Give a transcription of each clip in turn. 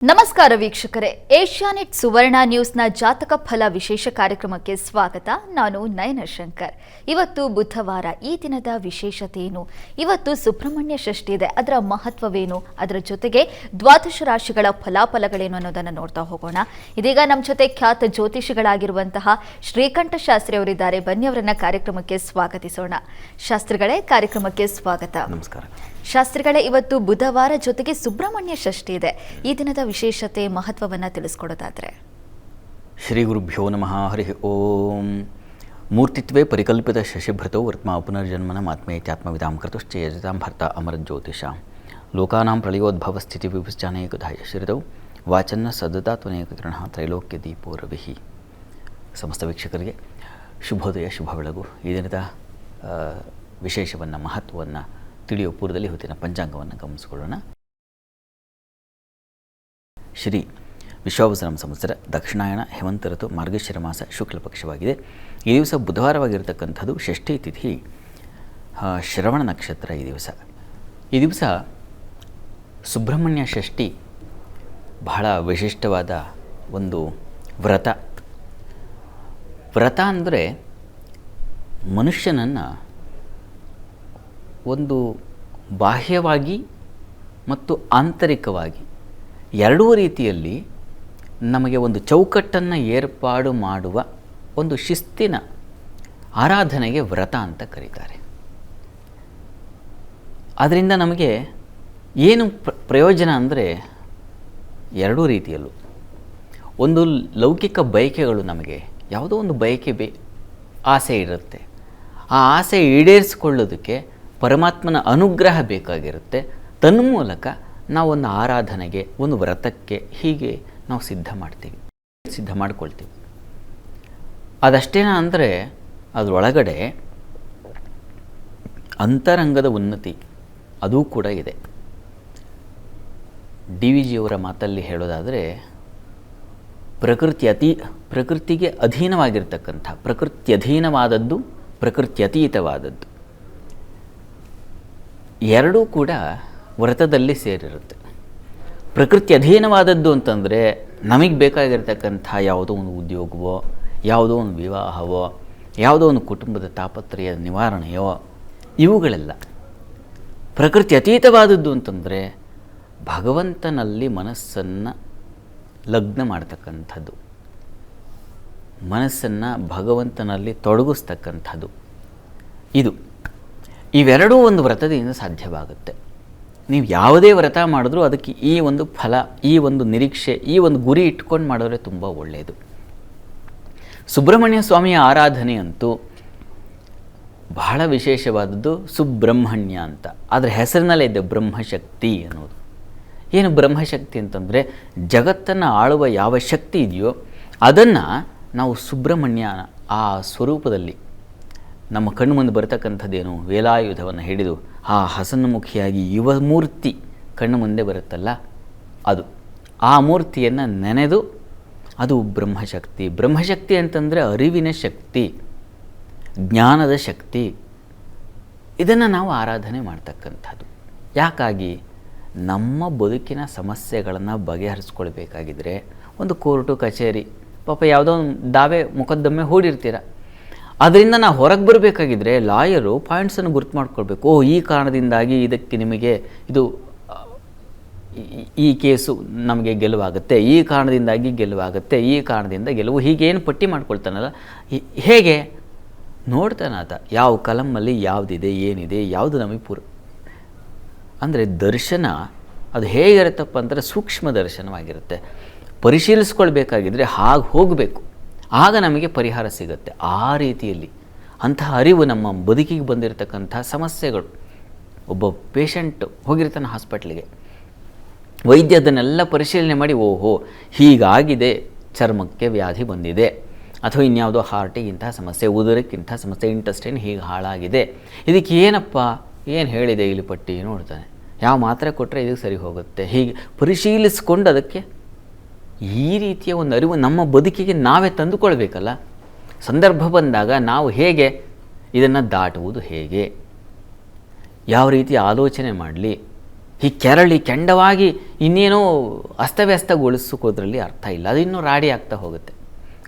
ನಮಸ್ಕಾರ ವೀಕ್ಷಕರೇ, ಏಷ್ಯಾನೆಟ್ ಸುವರ್ಣ ನ್ಯೂಸ್ನ ಜಾತಕ ಫಲ ವಿಶೇಷ ಕಾರ್ಯಕ್ರಮಕ್ಕೆ ಸ್ವಾಗತ. ನಾನು ನಯನ ಶಂಕರ್. ಇವತ್ತು ಬುಧವಾರ. ಈ ದಿನದ ವಿಶೇಷತೆ ಏನು? ಇವತ್ತು ಸುಬ್ರಹ್ಮಣ್ಯ ಷಷ್ಠಿ ಇದೆ. ಅದರ ಮಹತ್ವವೇನು? ಅದರ ಜೊತೆಗೆ ದ್ವಾದಶ ರಾಶಿಗಳ ಫಲಾಫಲಗಳೇನು ಅನ್ನೋದನ್ನು ನೋಡ್ತಾ ಹೋಗೋಣ. ಇದೀಗ ನಮ್ಮ ಜೊತೆ ಖ್ಯಾತ ಜ್ಯೋತಿಷಿಗಳಾಗಿರುವಂತಹ ಶ್ರೀಕಂಠ ಶಾಸ್ತ್ರಿ ಅವರಿದ್ದಾರೆ. ಬನ್ನಿ ಅವರನ್ನ ಕಾರ್ಯಕ್ರಮಕ್ಕೆ ಸ್ವಾಗತಿಸೋಣ. ಶಾಸ್ತ್ರಿಗಳೇ, ಕಾರ್ಯಕ್ರಮಕ್ಕೆ ಸ್ವಾಗತ. ನಮಸ್ಕಾರ. ಶಾಸ್ತ್ರಿಗಳೇ, ಇವತ್ತು ಬುಧವಾರ, ಜೊತೆಗೆ ಸುಬ್ರಹ್ಮಣ್ಯ ಷಷ್ಠಿ ಇದೆ. ಈ ದಿನದ ವಿಶೇಷತೆ, ಮಹತ್ವವನ್ನು ತಿಳಿಸ್ಕೊಡೋದಾದ್ರೆ? ಶ್ರೀ ಗುರುಭ್ಯೋ ನಮಃ. ಹರಿ ಓಂ. ಮೂರ್ತಿತ್ವೇ ಪರಿಕಲ್ಪಿತ ಶಶಿಭೃತೋ ವರ್ತ್ಮ ಪುನರ್ಜನ್ಮನ ಆತ್ಮೇತ್ಯಾತ್ಮವಿದಾಂ ಕೃತಶ್ಚ ಯಜತಾಂ ಭರ್ತ ಅಮರಜ್ಯೋತಿಷ ಲೋಕಾನಾಂ ಪ್ರಳಯೋದ್ಭವ ಸ್ಥಿತಿ ವಿಭುಶ್ಚಾನೇಕಧಾಯ ಶ್ರಿತೌ ವಾಚನ್ನ ಸದತಾ ತ್ವನೇಕ ಕಿರಣ ತ್ರೈಲೋಕ್ಯ ದೀಪೋ ರವಿಹಿ. ಸಮಸ್ತ ವೀಕ್ಷಕರಿಗೆ ಶುಭೋದಯ, ಶುಭ ಬೆಳಗು. ಈ ದಿನದ ವಿಶೇಷವನ್ನು, ಮಹತ್ವವನ್ನು ತಿಳಿಯುವ ಪೂರ್ವದಲ್ಲಿ ಇವತ್ತಿನ ಪಂಚಾಂಗವನ್ನು ಗಮನಿಸಿಕೊಳ್ಳೋಣ. ಶ್ರೀ ವಿಶ್ವಾವಸು ಸಂವತ್ಸರ ದಕ್ಷಿಣಾಯಣ ಹೇಮಂತ ಋತು ಮಾರ್ಗಶಿರ ಮಾಸ ಶುಕ್ಲ ಪಕ್ಷವಾಗಿದೆ. ಈ ದಿವಸ ಬುಧವಾರವಾಗಿರತಕ್ಕಂಥದ್ದು. ಷಷ್ಠಿ ತಿಥಿ, ಶ್ರವಣ ನಕ್ಷತ್ರ. ಈ ದಿವಸ ಸುಬ್ರಹ್ಮಣ್ಯ ಷಷ್ಠಿ ಬಹಳ ವಿಶಿಷ್ಟವಾದ ಒಂದು ವ್ರತ. ವ್ರತ ಅಂದರೆ ಮನುಷ್ಯನನ್ನು ಒಂದು ಬಾಹ್ಯವಾಗಿ ಮತ್ತು ಆಂತರಿಕವಾಗಿ ಎರಡೂ ರೀತಿಯಲ್ಲಿ ನಮಗೆ ಒಂದು ಚೌಕಟ್ಟನ್ನು ಏರ್ಪಾಡು ಮಾಡುವ ಒಂದು ಶಿಸ್ತಿನ ಆರಾಧನೆಗೆ ವ್ರತ ಅಂತ ಕರೀತಾರೆ. ಅದರಿಂದ ನಮಗೆ ಏನು ಪ್ರಯೋಜನ ಅಂದರೆ ಎರಡೂ ರೀತಿಯಲ್ಲೂ. ಒಂದು ಲೌಕಿಕ ಬಯಕೆಗಳು, ನಮಗೆ ಯಾವುದೋ ಒಂದು ಬಯಕೆ ಆಸೆ ಇರುತ್ತೆ. ಆ ಆಸೆ ಈಡೇರಿಸಿಕೊಳ್ಳೋದಕ್ಕೆ ಪರಮಾತ್ಮನ ಅನುಗ್ರಹ ಬೇಕಾಗಿರುತ್ತೆ. ತನ್ಮೂಲಕ ನಾವು ಒಂದು ಆರಾಧನೆಗೆ, ಒಂದು ವ್ರತಕ್ಕೆ ಹೀಗೆ ನಾವು ಸಿದ್ಧ ಮಾಡಿಕೊಳ್ತೀವಿ. ಅದಷ್ಟೇನ ಅಂದರೆ ಅದರೊಳಗಡೆ ಅಂತರಂಗದ ಉನ್ನತಿ ಅದೂ ಕೂಡ ಇದೆ. ಡಿ ವಿ ಜಿಯವರ ಮಾತಲ್ಲಿ ಹೇಳೋದಾದರೆ, ಪ್ರಕೃತಿಗೆ ಅಧೀನವಾಗಿರ್ತಕ್ಕಂಥ, ಪ್ರಕೃತಿ ಅಧೀನವಾದದ್ದು, ಪ್ರಕೃತಿ ಅತೀತವಾದದ್ದು ಎರಡೂ ಕೂಡ ವ್ರತದಲ್ಲಿ ಸೇರಿರುತ್ತೆ. ಪ್ರಕೃತಿ ಅಧೀನವಾದದ್ದು ಅಂತಂದರೆ ನಮಗೆ ಬೇಕಾಗಿರ್ತಕ್ಕಂಥ ಯಾವುದೋ ಒಂದು ಉದ್ಯೋಗವೋ, ಯಾವುದೋ ಒಂದು ವಿವಾಹವೋ, ಯಾವುದೋ ಒಂದು ಕುಟುಂಬದ ತಾಪತ್ರಯ ನಿವಾರಣೆಯೋ, ಇವುಗಳೆಲ್ಲ. ಪ್ರಕೃತಿ ಅತೀತವಾದದ್ದು ಅಂತಂದರೆ ಭಗವಂತನಲ್ಲಿ ಮನಸ್ಸನ್ನು ಲಗ್ನ ಮಾಡ್ತಕ್ಕಂಥದ್ದು, ಮನಸ್ಸನ್ನು ಭಗವಂತನಲ್ಲಿ ತೊಡಗಿಸ್ತಕ್ಕಂಥದ್ದು. ಇವೆರಡೂ ಒಂದು ವ್ರತದಿಂದ ಸಾಧ್ಯವಾಗುತ್ತೆ. ನೀವು ಯಾವುದೇ ವ್ರತ ಮಾಡಿದ್ರೂ ಅದಕ್ಕೆ ಈ ಒಂದು ಫಲ, ಈ ಒಂದು ನಿರೀಕ್ಷೆ, ಈ ಒಂದು ಗುರಿ ಇಟ್ಕೊಂಡು ಮಾಡಿದ್ರೆ ತುಂಬ ಒಳ್ಳೆಯದು. ಸುಬ್ರಹ್ಮಣ್ಯ ಸ್ವಾಮಿಯ ಆರಾಧನೆ ಅಂತೂ ಬಹಳ ವಿಶೇಷವಾದದ್ದು. ಸುಬ್ರಹ್ಮಣ್ಯ ಅಂತ ಅದರ ಹೆಸರಿನಲ್ಲೇ ಇದೆ, ಬ್ರಹ್ಮಶಕ್ತಿ ಅನ್ನೋದು. ಏನು ಬ್ರಹ್ಮಶಕ್ತಿ ಅಂತಂದರೆ, ಜಗತ್ತನ್ನು ಆಳುವ ಯಾವ ಶಕ್ತಿ ಇದೆಯೋ ಅದನ್ನು ನಾವು ಸುಬ್ರಹ್ಮಣ್ಯ ಆ ಸ್ವರೂಪದಲ್ಲಿ, ನಮ್ಮ ಕಣ್ಣು ಮುಂದೆ ಬರತಕ್ಕಂಥದ್ದೇನು, ವೇಲಾಯುಧವನ್ನು ಹಿಡಿದು ಆ ಹಸನ್ಮುಖಿಯಾಗಿ ಯುವ ಮೂರ್ತಿ ಕಣ್ಣು ಮುಂದೆ ಬರುತ್ತಲ್ಲ, ಆ ಮೂರ್ತಿಯನ್ನು ನೆನೆದು, ಅದು ಬ್ರಹ್ಮಶಕ್ತಿ. ಬ್ರಹ್ಮಶಕ್ತಿ ಅಂತಂದರೆ ಅರಿವಿನ ಶಕ್ತಿ, ಜ್ಞಾನದ ಶಕ್ತಿ. ಇದನ್ನು ನಾವು ಆರಾಧನೆ ಮಾಡ್ತಕ್ಕಂಥದ್ದು. ಯಾಕಾಗಿ? ನಮ್ಮ ಬದುಕಿನ ಸಮಸ್ಯೆಗಳನ್ನು ಬಗೆಹರಿಸ್ಕೊಳ್ಬೇಕಾಗಿದ್ರೆ ಒಂದು ಕೋರ್ಟು ಕಚೇರಿ, ಪಾಪ ಯಾವುದೋ ಒಂದು ದಾವೆ ಮೊಕದ್ದಮೆ ಹೂಡಿರ್ತೀರ, ಅದರಿಂದ ನಾವು ಹೊರಗೆ ಬರಬೇಕಾಗಿದ್ರೆ ಲಾಯರು ಪಾಯಿಂಟ್ಸನ್ನು ಗುರ್ತು ಮಾಡ್ಕೊಳ್ಬೇಕು. ಈ ಕಾರಣದಿಂದಾಗಿ ಇದಕ್ಕೆ ನಿಮಗೆ ಈ ಕೇಸು ನಮಗೆ ಗೆಲುವಾಗುತ್ತೆ, ಈ ಕಾರಣದಿಂದಾಗಿ ಗೆಲುವಾಗುತ್ತೆ, ಈ ಕಾರಣದಿಂದ ಗೆಲುವು, ಹೀಗೇನು ಪಟ್ಟಿ ಮಾಡ್ಕೊಳ್ತಾನಲ್ಲ, ಹೇಗೆ ನೋಡ್ತಾನಾತ ಯಾವ ಕಲಮಲ್ಲಿ ಯಾವುದಿದೆ, ಏನಿದೆ, ಯಾವುದು ನಮಗೆ ಅಂದರೆ ದರ್ಶನ ಅದು ಹೇಗಿರುತ್ತಪ್ಪ ಅಂದರೆ ಸೂಕ್ಷ್ಮ ದರ್ಶನವಾಗಿರುತ್ತೆ. ಪರಿಶೀಲಿಸ್ಕೊಳ್ಬೇಕಾಗಿದ್ರೆ ಹಾಗೆ ಹೋಗಬೇಕು, ಆಗ ನಮಗೆ ಪರಿಹಾರ ಸಿಗುತ್ತೆ. ಆ ರೀತಿಯಲ್ಲಿ ಅಂತಹ ಅರಿವು ನಮ್ಮ ಬದುಕಿಗೆ ಬಂದಿರತಕ್ಕಂಥ ಸಮಸ್ಯೆಗಳು. ಒಬ್ಬ ಪೇಷಂಟ್ ಹೋಗಿರ್ತಾನೆ ಹಾಸ್ಪಿಟ್ಲಿಗೆ, ವೈದ್ಯ ಅದನ್ನೆಲ್ಲ ಪರಿಶೀಲನೆ ಮಾಡಿ, ಓಹೋ ಹೀಗಾಗಿದೆ, ಚರ್ಮಕ್ಕೆ ವ್ಯಾಧಿ ಬಂದಿದೆ, ಅಥವಾ ಇನ್ಯಾವುದೋ ಹಾರ್ಟಿಗೆ ಇಂತಹ ಸಮಸ್ಯೆ, ಉದರಕ್ಕಿಂಥ ಸಮಸ್ಯೆ, ಇಂಟೆಸ್ಟೈನ್ ಹೀಗೆ ಹಾಳಾಗಿದೆ, ಇದಕ್ಕೆ ಏನಪ್ಪ ಏನು ಹೇಳಿದೆ ಇಲ್ಲಿ ಪಟ್ಟಿ ನೋಡ್ತಾನೆ, ಯಾವ ಮಾತ್ರೆ ಕೊಟ್ಟರೆ ಇದಕ್ಕೆ ಸರಿ ಹೋಗುತ್ತೆ, ಹೀಗೆ ಪರಿಶೀಲಿಸ್ಕೊಂಡು ಅದಕ್ಕೆ ಈ ರೀತಿಯ ಒಂದು ಅರಿವು ನಮ್ಮ ಬದುಕಿಗೆ ನಾವೇ ತಂದುಕೊಳ್ಬೇಕಲ್ಲ. ಸಂದರ್ಭ ಬಂದಾಗ ನಾವು ಹೇಗೆ ಇದನ್ನು ದಾಟುವುದು, ಹೇಗೆ ಯಾವ ರೀತಿ ಆಲೋಚನೆ ಮಾಡಲಿ, ಈ ಕೆರಳಿ ಕೆಂಡವಾಗಿ ಇನ್ನೇನೋ ಅಸ್ತವ್ಯಸ್ತಗೊಳಿಸೋದ್ರಲ್ಲಿ ಅರ್ಥ ಇಲ್ಲ. ಅದು ಇನ್ನೂ ರಾಡಿ ಆಗ್ತಾ ಹೋಗುತ್ತೆ.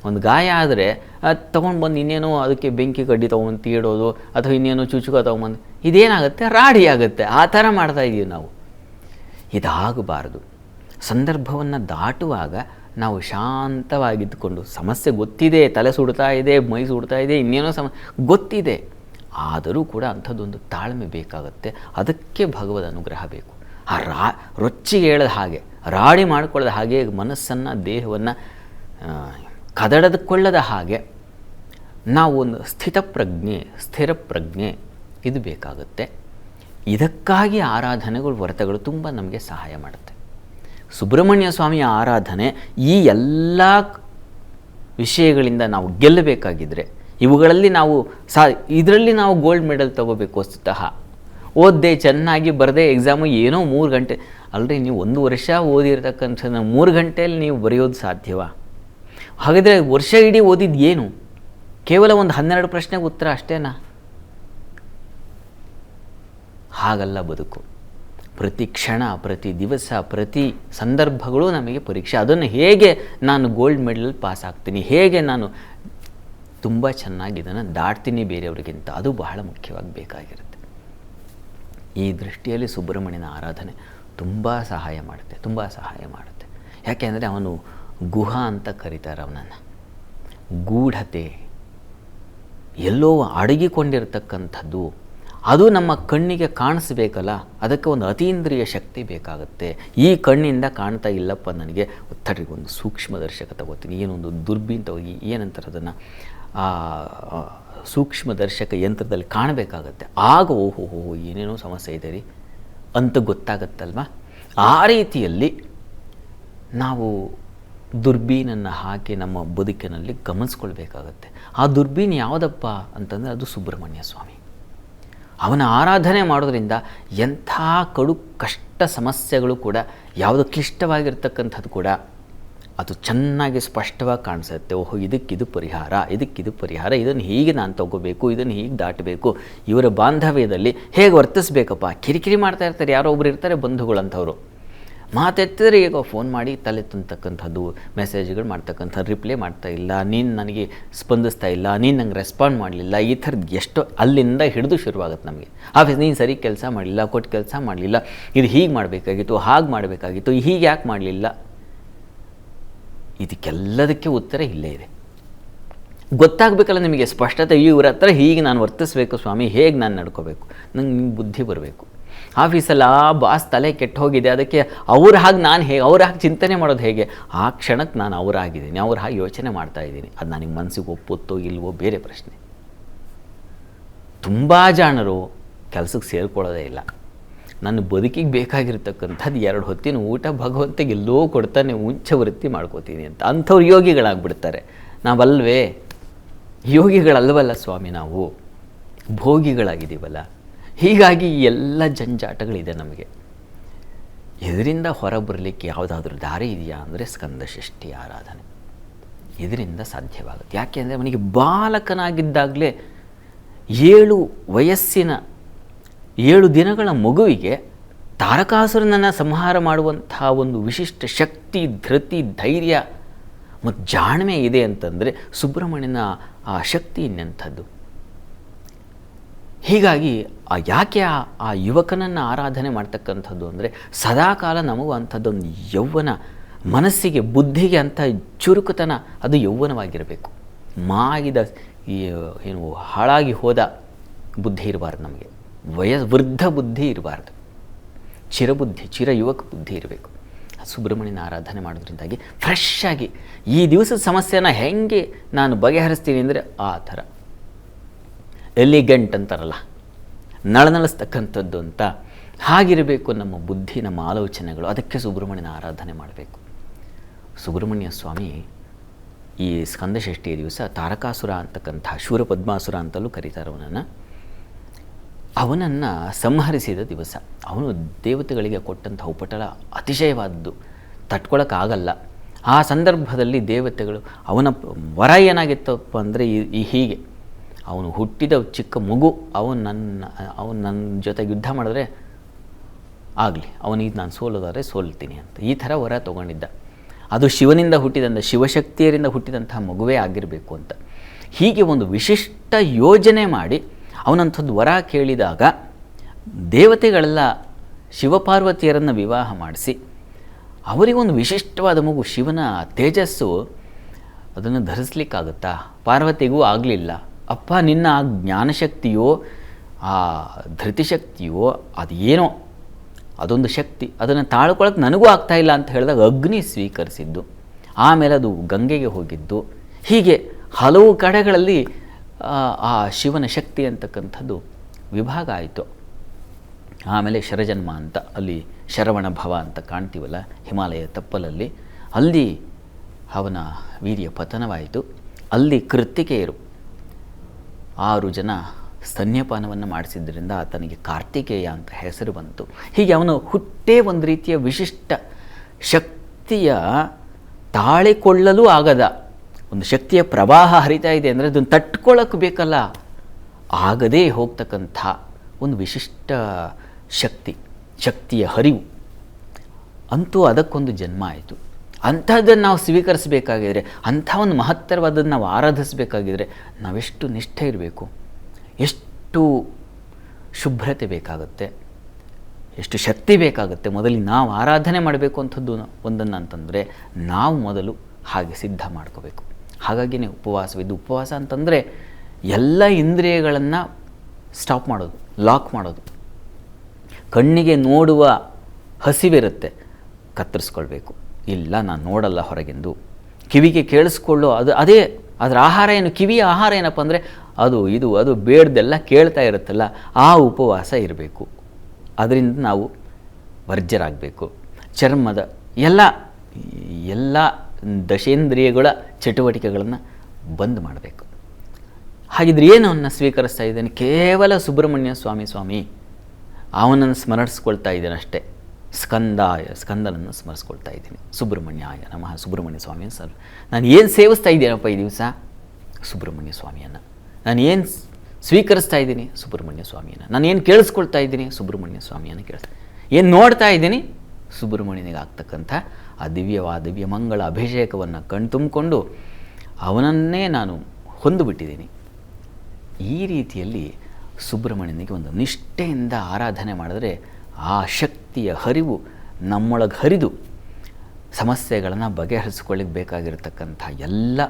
ಒಂದು ಗಾಯ ಆದರೆ ಅದು ತೊಗೊಂಡು ಬಂದು ಇನ್ನೇನೋ ಅದಕ್ಕೆ ಬೆಂಕಿ ಕಡ್ಡಿ ತೊಗೊಂಡು ತೀಡೋದು ಅಥವಾ ಇನ್ನೇನೋ ಚುಚುಕ ತೊಗೊಂಬಂದು ಇದೇನಾಗುತ್ತೆ, ರಾಡಿ ಆಗುತ್ತೆ. ಆ ಥರ ಮಾಡ್ತಾಯಿದ್ದೀವಿ ನಾವು. ಇದಾಗಬಾರ್ದು. ಸಂದರ್ಭವನ್ನು ದಾಟುವಾಗ ನಾವು ಶಾಂತವಾಗಿದ್ದುಕೊಂಡು, ಸಮಸ್ಯೆ ಗೊತ್ತಿದೆ, ತಲೆ ಸುಡ್ತಾ ಇದೆ, ಮೈ ಸುಡ್ತಾ ಇದೆ, ಇನ್ನೇನೋ ಗೊತ್ತಿದೆ, ಆದರೂ ಕೂಡ ಅಂಥದ್ದೊಂದು ತಾಳ್ಮೆ ಬೇಕಾಗುತ್ತೆ. ಅದಕ್ಕೆ ಭಗವದ್ ಅನುಗ್ರಹ ಬೇಕು. ಆ ರೊಚ್ಚಿಗೆ ಹೇಳದ ಹಾಗೆ, ರಾಡಿ ಮಾಡಿಕೊಳ್ಳದ ಹಾಗೆ, ಮನಸ್ಸನ್ನು ದೇಹವನ್ನು ಕದಡಕೊಳ್ಳದ ಹಾಗೆ ನಾವು ಒಂದು ಸ್ಥಿರ ಪ್ರಜ್ಞೆ ಇದು ಬೇಕಾಗುತ್ತೆ. ಇದಕ್ಕಾಗಿ ಆರಾಧನೆಗಳು, ವ್ರತಗಳು ತುಂಬ ನಮಗೆ ಸಹಾಯ ಮಾಡುತ್ತೆ. ಸುಬ್ರಹ್ಮಣ್ಯ ಸ್ವಾಮಿಯ ಆರಾಧನೆ ಈ ಎಲ್ಲ ವಿಷಯಗಳಿಂದ ನಾವು ಗೆಲ್ಲಬೇಕಾಗಿದ್ದರೆ, ಇವುಗಳಲ್ಲಿ ನಾವು ಇದರಲ್ಲಿ ನಾವು ಗೋಲ್ಡ್ ಮೆಡಲ್ ತೊಗೋಬೇಕು. ವಸ್ತುತಃ ಓದ್ದೆ, ಚೆನ್ನಾಗಿ ಬರದೆ, ಎಕ್ಸಾಮು ಏನೋ 3 ಗಂಟೆ ಅಲ್ಲರಿ, ನೀವು 1 ವರ್ಷ ಓದಿರ್ತಕ್ಕಂಥ 3 ಗಂಟೆಯಲ್ಲಿ ನೀವು ಬರೆಯೋದು ಸಾಧ್ಯವಾ? ಹಾಗಾದರೆ ವರ್ಷ ಇಡೀ ಓದಿದ್ದು ಏನು? ಕೇವಲ ಒಂದು 12 ಪ್ರಶ್ನೆಗೆ ಉತ್ತರ ಅಷ್ಟೇನಾ? ಹಾಗಲ್ಲ ಬದುಕು. ಪ್ರತಿ ಕ್ಷಣ, ಪ್ರತಿ ದಿವಸ, ಪ್ರತಿ ಸಂದರ್ಭಗಳು ನಮಗೆ ಪರೀಕ್ಷೆ. ಅದನ್ನು ಹೇಗೆ ನಾನು ಗೋಲ್ಡ್ ಮೆಡಲ್ ಪಾಸ್ ಆಗ್ತೀನಿ, ಹೇಗೆ ನಾನು ತುಂಬ ಚೆನ್ನಾಗಿ ಇದನ್ನು ದಾಟ್ತೀನಿ ಬೇರೆಯವರಿಗಿಂತ, ಅದು ಬಹಳ ಮುಖ್ಯವಾಗಿ ಬೇಕಾಗಿರುತ್ತೆ. ಈ ದೃಷ್ಟಿಯಲ್ಲಿ ಸುಬ್ರಹ್ಮಣ್ಯನ ಆರಾಧನೆ ತುಂಬ ಸಹಾಯ ಮಾಡುತ್ತೆ. ಯಾಕೆಂದರೆ ಅವನು ಗುಹ ಅಂತ ಕರೀತಾರೆ ಅವನನ್ನು. ಗೂಢತೆ, ಎಲ್ಲೋ ಅಡಗಿಕೊಂಡಿರ್ತಕ್ಕಂಥದ್ದು, ಅದು ನಮ್ಮ ಕಣ್ಣಿಗೆ ಕಾಣಿಸ್ಬೇಕಲ್ಲ, ಅದಕ್ಕೆ ಒಂದು ಅತೀಂದ್ರಿಯ ಶಕ್ತಿ ಬೇಕಾಗುತ್ತೆ. ಈ ಕಣ್ಣಿಂದ ಕಾಣ್ತಾ ಇಲ್ಲಪ್ಪ ನನಗೆ, ತಡ್ರಿಗೆ ಒಂದು ಸೂಕ್ಷ್ಮದರ್ಶಕ ತಗೋತೀನಿ, ಏನೊಂದು ದುರ್ಬೀನ್ ತಗೋಗಿ, ಏನಂತಾರೆ ಅದನ್ನು, ಸೂಕ್ಷ್ಮದರ್ಶಕ ಯಂತ್ರದಲ್ಲಿ ಕಾಣಬೇಕಾಗತ್ತೆ. ಆಗ ಓಹೋ ಏನೇನೋ ಸಮಸ್ಯೆ ಇದೆ ರೀ ಅಂತ ಗೊತ್ತಾಗತ್ತಲ್ವ. ಆ ರೀತಿಯಲ್ಲಿ ನಾವು ದುರ್ಬೀನನ್ನು ಹಾಕಿ ನಮ್ಮ ಬದುಕಿನಲ್ಲಿ ಗಮನಿಸ್ಕೊಳ್ಬೇಕಾಗತ್ತೆ. ಆ ದುರ್ಬೀನ್ ಯಾವುದಪ್ಪ ಅಂತಂದರೆ ಅದು ಸುಬ್ರಹ್ಮಣ್ಯ ಸ್ವಾಮಿ. ಅವನ ಆರಾಧನೆ ಮಾಡೋದ್ರಿಂದ ಎಂಥ ಕಡು ಕಷ್ಟ ಸಮಸ್ಯೆಗಳು ಕೂಡ, ಯಾವುದು ಕ್ಲಿಷ್ಟವಾಗಿರ್ತಕ್ಕಂಥದ್ದು ಕೂಡ ಅದು ಚೆನ್ನಾಗಿ ಸ್ಪಷ್ಟವಾಗಿ ಕಾಣಿಸುತ್ತೆ. ಓಹೋ ಇದಕ್ಕಿದು ಪರಿಹಾರ, ಇದನ್ನು ಹೀಗೆ ನಾನು ತಗೋಬೇಕು, ಇದನ್ನು ಹೀಗೆ ದಾಟಬೇಕು, ಇವರ ಬಾಂಧವ್ಯದಲ್ಲಿ ಹೇಗೆ ವರ್ತಿಸ್ಬೇಕಪ್ಪ. ಕಿರಿಕಿರಿ ಮಾಡ್ತಾ ಇರ್ತಾರೆ, ಯಾರೋ ಒಬ್ರು ಇರ್ತಾರೆ ಬಂಧುಗಳಂಥವ್ರು, ಮಾತೆತ್ತಿದ್ರೆ ಈಗ ಫೋನ್ ಮಾಡಿ ತಲೆ ತುಂಬತಕ್ಕಂಥದ್ದು, ಮೆಸೇಜ್ಗಳು ಮಾಡ್ತಕ್ಕಂಥದ್ದು, ರಿಪ್ಲೈ ಮಾಡ್ತಾ ಇಲ್ಲ, ನೀನು ನನಗೆ ಸ್ಪಂದಿಸ್ತಾ ಇಲ್ಲ, ನೀನು ನಂಗೆ ರೆಸ್ಪಾಂಡ್ ಮಾಡಲಿಲ್ಲ, ಈ ಥರದ್ದು ಎಷ್ಟೋ ಅಲ್ಲಿಂದ ಹಿಡಿದು ಶುರುವಾಗುತ್ತೆ ನಮಗೆ. ಆಫೀಸ್ ನೀನು ಸರಿ ಕೆಲಸ ಮಾಡಲಿಲ್ಲ, ಕೊಟ್ಟು ಕೆಲಸ ಮಾಡಲಿಲ್ಲ, ಇದು ಹೀಗೆ ಮಾಡಬೇಕಾಗಿತ್ತು, ಹಾಗೆ ಮಾಡಬೇಕಾಗಿತ್ತು, ಹೀಗೆ ಯಾಕೆ ಮಾಡಲಿಲ್ಲ. ಇದಕ್ಕೆಲ್ಲದಕ್ಕೆ ಉತ್ತರ ಇಲ್ಲೇ ಇದೆ. ಗೊತ್ತಾಗಬೇಕಲ್ಲ ನಿಮಗೆ ಸ್ಪಷ್ಟತೆ, ಇವ್ರ ಹತ್ರ ಹೀಗೆ ನಾನು ವರ್ತಿಸ್ಬೇಕು ಸ್ವಾಮಿ, ಹೇಗೆ ನಾನು ನಡ್ಕೋಬೇಕು, ನಂಗೆ ನಿಮ್ಗೆ ಬುದ್ಧಿ ಬರಬೇಕು. ಆಫೀಸಲ್ಲಿ ಬಾಸ್ ತಲೆ ಕೆಟ್ಟು ಹೋಗಿದೆ, ಅದಕ್ಕೆ ಅವ್ರ ಹಾಗೆ ಚಿಂತನೆ ಮಾಡೋದು ಹೇಗೆ? ಆ ಕ್ಷಣಕ್ಕೆ ನಾನು ಅವರಾಗಿದ್ದೀನಿ, ಅವ್ರ ಹಾಗೆ ಯೋಚನೆ ಮಾಡ್ತಾ ಇದ್ದೀನಿ. ಅದು ನನಗೆ ಮನಸ್ಸಿಗೆ ಒಪ್ಪುತ್ತೋ ಇಲ್ವೋ ಬೇರೆ ಪ್ರಶ್ನೆ. ತುಂಬ ಜಾಣರು ಕೆಲಸಕ್ಕೆ ಸೇರ್ಕೊಳ್ಳೋದೇ ಇಲ್ಲ. ನನ್ನ ಬದುಕಿಗೆ ಬೇಕಾಗಿರ್ತಕ್ಕಂಥದ್ದು 2 ಹೊತ್ತಿನ ಊಟ ಭಗವಂತಗೆ ಎಲ್ಲೋ ಕೊಡ್ತಾನೆ, ಉಂಚ ವೃತ್ತಿ ಮಾಡ್ಕೋತೀನಿ ಅಂತ. ಅಂಥವ್ರು ಯೋಗಿಗಳಾಗ್ಬಿಡ್ತಾರೆ. ನಾವಲ್ವೇ ಯೋಗಿಗಳಲ್ವಲ್ಲ ಸ್ವಾಮಿ, ನಾವು ಭೋಗಿಗಳಾಗಿದ್ದೀವಲ್ಲ. ಹೀಗಾಗಿ ಎಲ್ಲ ಜಂಜಾಟಗಳಿದೆ ನಮಗೆ. ಇದರಿಂದ ಹೊರಬರಲಿಕ್ಕೆ ಯಾವುದಾದ್ರೂ ದಾರಿ ಇದೆಯಾ ಅಂದರೆ ಸ್ಕಂದಷಷ್ಠಿ ಆರಾಧನೆ. ಇದರಿಂದ ಸಾಧ್ಯವಾಗುತ್ತೆ. ಯಾಕೆ ಅಂದರೆ ಅವನಿಗೆ ಬಾಲಕನಾಗಿದ್ದಾಗಲೇ 7 ದಿನಗಳ ಮಗುವಿಗೆ ತಾರಕಾಸುರನನ್ನು ಸಂಹಾರ ಮಾಡುವಂತಹ ಒಂದು ವಿಶಿಷ್ಟ ಶಕ್ತಿ, ಧೃತಿ, ಧೈರ್ಯ ಮತ್ತು ಜಾಣ್ಮೆ ಇದೆ ಅಂತಂದರೆ ಸುಬ್ರಹ್ಮಣ್ಯನ ಆ ಶಕ್ತಿ ಇನ್ನೆಂಥದ್ದು. ಹೀಗಾಗಿ ಯಾಕೆ ಆ ಯುವಕನನ್ನು ಆರಾಧನೆ ಮಾಡ್ತಕ್ಕಂಥದ್ದು ಅಂದರೆ ಸದಾಕಾಲ ನಮಗೂ ಅಂಥದ್ದೊಂದು ಯೌವನ, ಮನಸ್ಸಿಗೆ ಬುದ್ಧಿಗೆ ಅಂಥ ಚುರುಕುತನ, ಅದು ಯೌವನವಾಗಿರಬೇಕು. ಮಾಗಿದ ಏನು ಹಾಳಾಗಿ ಹೋದ ಬುದ್ಧಿ ಇರಬಾರ್ದು ನಮಗೆ. ವೃದ್ಧ ಬುದ್ಧಿ ಇರಬಾರ್ದು, ಚಿರ ಯುವಕ ಬುದ್ಧಿ ಇರಬೇಕು. ಸುಬ್ರಹ್ಮಣ್ಯನ ಆರಾಧನೆ ಮಾಡೋದ್ರಿಂದಾಗಿ ಫ್ರೆಶ್ ಆಗಿ ಈ ದಿವಸದ ಸಮಸ್ಯೆನ ಹೆಂಗೆ ನಾನು ಬಗೆಹರಿಸ್ತೀನಿ ಅಂದರೆ ಆ ಥರ ಎಲಿಗೆಂಟ್ ಅಂತಾರಲ್ಲ, ನಳನಳಿಸ್ತಕ್ಕಂಥದ್ದು ಅಂತ, ಹಾಗಿರಬೇಕು ನಮ್ಮ ಬುದ್ಧಿ, ನಮ್ಮ ಆಲೋಚನೆಗಳು. ಅದಕ್ಕೆ ಸುಬ್ರಹ್ಮಣ್ಯನ ಆರಾಧನೆ ಮಾಡಬೇಕು. ಸುಬ್ರಹ್ಮಣ್ಯ ಸ್ವಾಮಿ ಈ ಸ್ಕಂದಷಷ್ಠಿಯ ದಿವಸ ತಾರಕಾಸುರ ಅಂತಕ್ಕಂಥ ಶೂರಪದ್ಮಾಸುರ ಅಂತಲೂ ಕರೀತಾರೆ ಅವನನ್ನು ಸಂಹರಿಸಿದ ದಿವಸ. ಅವನು ದೇವತೆಗಳಿಗೆ ಕೊಟ್ಟಂಥ ಉಪಟಳ ಅತಿಶಯವಾದದ್ದು, ತಟ್ಕೊಳ್ಳೋಕ್ಕಾಗಲ್ಲ. ಆ ಸಂದರ್ಭದಲ್ಲಿ ದೇವತೆಗಳು, ಅವನ ವರ ಏನಾಗಿತ್ತಪ್ಪ ಅಂದರೆ ಹೀಗೆ, ಅವನು ಹುಟ್ಟಿದ ಚಿಕ್ಕ ಮಗು, ಅವನು ನನ್ನ ಜೊತೆ ಯುದ್ಧ ಮಾಡಿದ್ರೆ ಆಗಲಿ, ಅವನಿಗೆ ನಾನು ಸೋಲೋದಾದರೆ ಸೋಲ್ತೀನಿ ಅಂತ ಈ ಥರ ವರ ತೊಗೊಂಡಿದ್ದ. ಅದು ಶಿವನಿಂದ ಹುಟ್ಟಿದಂಥ ಶಿವಶಕ್ತಿಯರಿಂದ ಹುಟ್ಟಿದಂತಹ ಮಗುವೇ ಆಗಿರಬೇಕು ಅಂತ. ಹೀಗೆ ಒಂದು ವಿಶಿಷ್ಟ ಯೋಜನೆ ಮಾಡಿ ಅವನಂಥದ್ದು ವರ ಕೇಳಿದಾಗ ದೇವತೆಗಳೆಲ್ಲ ಶಿವಪಾರ್ವತಿಯರನ್ನು ವಿವಾಹ ಮಾಡಿಸಿ ಅವರಿಗೊಂದು ವಿಶಿಷ್ಟವಾದ ಮಗು, ಶಿವನ ತೇಜಸ್ಸು ಅದನ್ನು ಧರಿಸ್ಲಿಕ್ಕಾಗುತ್ತಾ? ಪಾರ್ವತಿಗೂ ಆಗಲಿಲ್ಲ. ಅಪ್ಪ, ನಿನ್ನ ಆ ಜ್ಞಾನಶಕ್ತಿಯೋ ಆ ಧೃತಿಶಕ್ತಿಯೋ ಅದು ಏನೋ ಅದೊಂದು ಶಕ್ತಿ, ಅದನ್ನು ತಾಳ್ಕೊಳ್ಳೋಕೆ ನನಗೂ ಆಗ್ತಾಯಿಲ್ಲ ಅಂತ ಹೇಳಿದಾಗ ಅಗ್ನಿ ಸ್ವೀಕರಿಸಿದ್ದು, ಆಮೇಲೆ ಅದು ಗಂಗೆಗೆ ಹೋಗಿದ್ದು. ಹೀಗೆ ಹಲವು ಕಡೆಗಳಲ್ಲಿ ಆ ಶಿವನ ಶಕ್ತಿ ಅಂತಕ್ಕಂಥದ್ದು ವಿಭಾಗ ಆಯಿತು. ಆಮೇಲೆ ಶರಜನ್ಮ ಅಂತ, ಅಲ್ಲಿ ಶರವಣ ಭವ ಅಂತ ಕಾಣ್ತೀವಲ್ಲ ಹಿಮಾಲಯ ತಪ್ಪಲಲ್ಲಿ, ಅಲ್ಲಿ ಅವನ ವೀರ್ಯ ಪತನವಾಯಿತು. ಅಲ್ಲಿ ಕೃತ್ತಿಕೆಯರು 6 ಜನ ಸ್ತನ್ಯಪಾನವನ್ನು ಮಾಡಿಸಿದ್ದರಿಂದ ಆತನಿಗೆ ಕಾರ್ತಿಕೇಯ ಅಂತ ಹೆಸರು ಬಂತು. ಹೀಗೆ ಅವನು ಹುಟ್ಟೇ ಒಂದು ರೀತಿಯ ವಿಶಿಷ್ಟ ಶಕ್ತಿಯ ತಾಳಿಕೊಳ್ಳಲು ಆಗದ ಒಂದು ಶಕ್ತಿಯ ಪ್ರವಾಹ ಹರಿತಾ ಇದೆ ಅಂದರೆ ಅದನ್ನು ತಟ್ಕೊಳ್ಳೋಕೆ ಬೇಕಲ್ಲ, ಆಗದೇ ಹೋಗ್ತಕ್ಕಂಥ ಒಂದು ವಿಶಿಷ್ಟ ಶಕ್ತಿಯ ಹರಿವು. ಅಂತೂ ಅದಕ್ಕೊಂದು ಜನ್ಮ ಆಯಿತು. ಅಂಥದ್ದನ್ನು ನಾವು ಸ್ವೀಕರಿಸಬೇಕಾಗಿದ್ರೆ, ಅಂಥ ಒಂದು ಮಹತ್ತರವಾದನ್ನು ನಾವು ಆರಾಧಿಸಬೇಕಾಗಿದ್ರೆ ನಾವೆಷ್ಟು ನಿಷ್ಠೆ ಇರಬೇಕು, ಎಷ್ಟು ಶುಭ್ರತೆ ಬೇಕಾಗುತ್ತೆ, ಎಷ್ಟು ಶಕ್ತಿ ಬೇಕಾಗುತ್ತೆ. ಮೊದಲಿಗೆ ನಾವು ಆರಾಧನೆ ಮಾಡಬೇಕು ಅಂಥದ್ದು ಒಂದನ್ನು ಅಂತಂದರೆ ನಾವು ಮೊದಲು ಹಾಗೆ ಸಿದ್ಧ ಮಾಡ್ಕೋಬೇಕು. ಹಾಗಾಗಿಯೇ ಉಪವಾಸವಿದ್ದು, ಉಪವಾಸ ಅಂತಂದರೆ ಎಲ್ಲ ಇಂದ್ರಿಯಗಳನ್ನು ಸ್ಟಾಪ್ ಮಾಡೋದು, ಲಾಕ್ ಮಾಡೋದು. ಕಣ್ಣಿಗೆ ನೋಡುವ ಹಸಿವಿರುತ್ತೆ, ಕತ್ತರಿಸ್ಕೊಳ್ಬೇಕು, ಇಲ್ಲ ನಾನು ನೋಡಲ್ಲ ಹೊರಗೆಂದು. ಕಿವಿಗೆ ಕೇಳಿಸ್ಕೊಳ್ಳೋ ಅದೇ ಅದರ ಆಹಾರ ಏನು, ಕಿವಿಯ ಆಹಾರ ಏನಪ್ಪ ಅಂದರೆ ಅದು ಬೇಡ್ದೆಲ್ಲ ಕೇಳ್ತಾ ಇರುತ್ತಲ್ಲ, ಆ ಉಪವಾಸ ಇರಬೇಕು. ಅದರಿಂದ ನಾವು ವರ್ಜ್ಯರಾಗಬೇಕು. ಚರ್ಮದ ಎಲ್ಲ ದಶೇಂದ್ರಿಯಗಳ ಚಟುವಟಿಕೆಗಳನ್ನು ಬಂದ್ ಮಾಡಬೇಕು. ಹಾಗಿದ್ರೆ ಏನವನ್ನು ಸ್ವೀಕರಿಸ್ತಾ ಇದ್ದೇನೆ? ಕೇವಲ ಸುಬ್ರಹ್ಮಣ್ಯ ಸ್ವಾಮಿ ಅವನನ್ನು ಸ್ಮರಿಸ್ಕೊಳ್ತಾ ಇದ್ದೇನೆ ಅಷ್ಟೇ. ಸ್ಕಂದನನ್ನು ಸ್ಮರಿಸ್ಕೊಳ್ತಾ ಇದ್ದೀನಿ. ಸುಬ್ರಹ್ಮಣ್ಯಾಯ ನಮಃ, ಸುಬ್ರಹ್ಮಣ್ಯ ಸ್ವಾಮಿ ಸರ್. ನಾನು ಏನು ಸೇವಿಸ್ತಾ ಇದ್ದೇನಪ್ಪ ಈ ದಿವಸ? ಸುಬ್ರಹ್ಮಣ್ಯ ಸ್ವಾಮಿಯನ್ನು. ನಾನು ಏನು ಸ್ವೀಕರಿಸ್ತಾ ಇದ್ದೀನಿ? ಸುಬ್ರಹ್ಮಣ್ಯ ಸ್ವಾಮಿಯನ್ನು. ನಾನು ಏನು ಕೇಳಿಸ್ಕೊಳ್ತಾ ಇದ್ದೀನಿ? ಸುಬ್ರಹ್ಮಣ್ಯ ಸ್ವಾಮಿಯನ್ನು ಕೇಳಿಸ್ತಾ. ಏನು ನೋಡ್ತಾ ಇದ್ದೀನಿ? ಸುಬ್ರಹ್ಮಣ್ಯನಿಗೆ ಆಗ್ತಕ್ಕಂಥ ಆ ದಿವ್ಯ ಮಂಗಳ ಅಭಿಷೇಕವನ್ನು ಕಣ್ತುಂಬಿಕೊಂಡು ಅವನನ್ನೇ ನಾನು ಹೊಂದಿಬಿಟ್ಟಿದ್ದೀನಿ. ಈ ರೀತಿಯಲ್ಲಿ ಸುಬ್ರಹ್ಮಣ್ಯನಿಗೆ ಒಂದು ನಿಷ್ಠೆಯಿಂದ ಆರಾಧನೆ ಮಾಡಿದ್ರೆ ಆ ಶಕ್ತಿಯ ಹರಿವು ನಮ್ಮೊಳಗೆ ಹರಿದು ಸಮಸ್ಯೆಗಳನ್ನು ಬಗೆಹರಿಸ್ಕೊಳ್ಳಿಕ್ಕೆ ಬೇಕಾಗಿರತಕ್ಕಂಥ ಎಲ್ಲ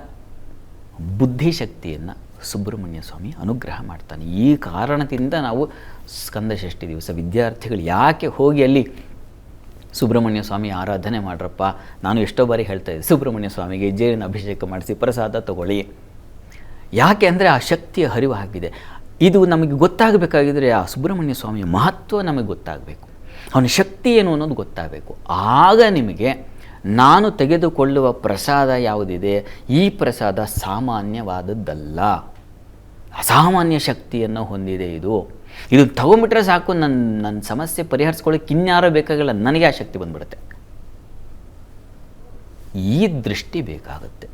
ಬುದ್ಧಿಶಕ್ತಿಯನ್ನು ಸುಬ್ರಹ್ಮಣ್ಯ ಸ್ವಾಮಿ ಅನುಗ್ರಹ ಮಾಡ್ತಾನೆ. ಈ ಕಾರಣದಿಂದ ನಾವು ಸ್ಕಂದಷಷ್ಠಿ ದಿವಸ ವಿದ್ಯಾರ್ಥಿಗಳು ಯಾಕೆ ಹೋಗಿ ಅಲ್ಲಿ ಸುಬ್ರಹ್ಮಣ್ಯ ಸ್ವಾಮಿ ಆರಾಧನೆ ಮಾಡ್ರಪ್ಪ, ನಾನು ಎಷ್ಟೋ ಬಾರಿ ಹೇಳ್ತಾ ಇದ್ದೆ, ಸುಬ್ರಹ್ಮಣ್ಯ ಸ್ವಾಮಿಗೆ ಜೇರಿನ ಅಭಿಷೇಕ ಮಾಡಿಸಿ ಪ್ರಸಾದ ತಗೊಳ್ಳಿ. ಯಾಕೆ ಅಂದರೆ ಆ ಶಕ್ತಿಯ ಹರಿವು ಆಗಿದೆ. ಇದು ನಮಗೆ ಗೊತ್ತಾಗಬೇಕಾಗಿದ್ದರೆ ಆ ಸುಬ್ರಹ್ಮಣ್ಯ ಸ್ವಾಮಿಯ ಮಹತ್ವ ನಮಗೆ ಗೊತ್ತಾಗಬೇಕು, ಅವನ ಶಕ್ತಿ ಏನು ಅನ್ನೋದು ಗೊತ್ತಾಗಬೇಕು. ಆಗ ನಿಮಗೆ ನಾನು ತೆಗೆದುಕೊಳ್ಳುವ ಪ್ರಸಾದ ಯಾವುದಿದೆ, ಈ ಪ್ರಸಾದ ಸಾಮಾನ್ಯವಾದದ್ದಲ್ಲ, ಅಸಾಮಾನ್ಯ ಶಕ್ತಿಯನ್ನು ಹೊಂದಿದೆ. ಇದು ತಗೊಂಬಿಟ್ರೆ ಸಾಕು, ನನ್ನ ಸಮಸ್ಯೆ ಪರಿಹರಿಸ್ಕೊಳ್ಳೋಕೆ ಇನ್ಯಾರೋ ಬೇಕಾಗಿಲ್ಲ, ನನಗೆ ಆ ಶಕ್ತಿ ಬಂದ್ಬಿಡುತ್ತೆ. ಈ ದೃಷ್ಟಿ ಬೇಕಾಗುತ್ತೆ.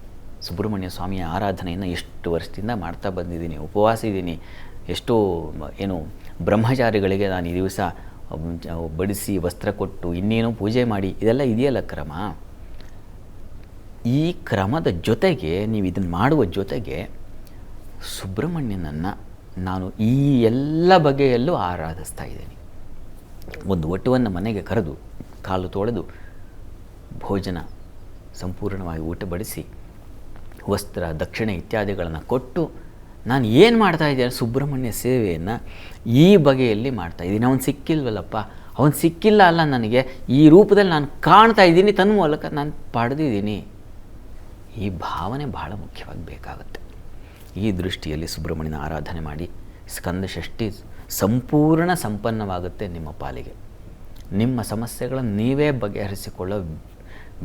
ಸುಬ್ರಹ್ಮಣ್ಯ ಸ್ವಾಮಿಯ ಆರಾಧನೆಯನ್ನು ಎಷ್ಟು ವರ್ಷದಿಂದ ಮಾಡ್ತಾ ಬಂದಿದ್ದೀನಿ, ಉಪವಾಸ ಇದ್ದೀನಿ. ಎಷ್ಟೋ ಬ್ರಹ್ಮಚಾರಿಗಳಿಗೆ ನಾನು ಈ ದಿವಸ ಬಡಿಸಿ ವಸ್ತ್ರ ಕೊಟ್ಟು ಇನ್ನೇನೋ ಪೂಜೆ ಮಾಡಿ, ಇದೆಲ್ಲ ಇದೆಯಲ್ಲ ಕ್ರಮ. ಈ ಕ್ರಮದ ಜೊತೆಗೆ ನೀವು ಇದನ್ನು ಮಾಡುವ ಜೊತೆಗೆ ಸುಬ್ರಹ್ಮಣ್ಯನನ್ನು ನಾನು ಈ ಎಲ್ಲ ಬಗೆಯಲ್ಲೂ ಆರಾಧಿಸ್ತಾ ಇದ್ದೀನಿ. ಒಂದು ವಟುವನ್ನು ಮನೆಗೆ ಕರೆದು ಕಾಲು ತೊಳೆದು ಭೋಜನ ಸಂಪೂರ್ಣವಾಗಿ ಊಟ ಬಡಿಸಿ ವಸ್ತ್ರ ದಕ್ಷಿಣೆ ಇತ್ಯಾದಿಗಳನ್ನು ಕೊಟ್ಟು ನಾನು ಏನು ಮಾಡ್ತಾ ಇದ್ದೇನೆ, ಸುಬ್ರಹ್ಮಣ್ಯ ಸೇವೆಯನ್ನು ಈ ಬಗೆಯಲ್ಲಿ ಮಾಡ್ತಾಯಿದ್ದೀನಿ. ಅವನು ಸಿಕ್ಕಿಲ್ವಲ್ಲಪ್ಪ, ಅವನು ಸಿಕ್ಕಿಲ್ಲ ಅಲ್ಲ, ನನಗೆ ಈ ರೂಪದಲ್ಲಿ ನಾನು ಕಾಣ್ತಾ ಇದ್ದೀನಿ, ತನ್ನ ಮೂಲಕ ನಾನು ಪಡೆದಿದ್ದೀನಿ. ಈ ಭಾವನೆ ಬಹಳ ಮುಖ್ಯವಾಗಿ ಬೇಕಾಗುತ್ತೆ. ಈ ದೃಷ್ಟಿಯಲ್ಲಿ ಸುಬ್ರಹ್ಮಣ್ಯನ ಆರಾಧನೆ ಮಾಡಿ ಸ್ಕಂದಷಷ್ಠಿ ಸಂಪೂರ್ಣ ಸಂಪನ್ನವಾಗುತ್ತೆ ನಿಮ್ಮ ಪಾಲಿಗೆ. ನಿಮ್ಮ ಸಮಸ್ಯೆಗಳನ್ನು ನೀವೇ ಬಗೆಹರಿಸಿಕೊಳ್ಳೋ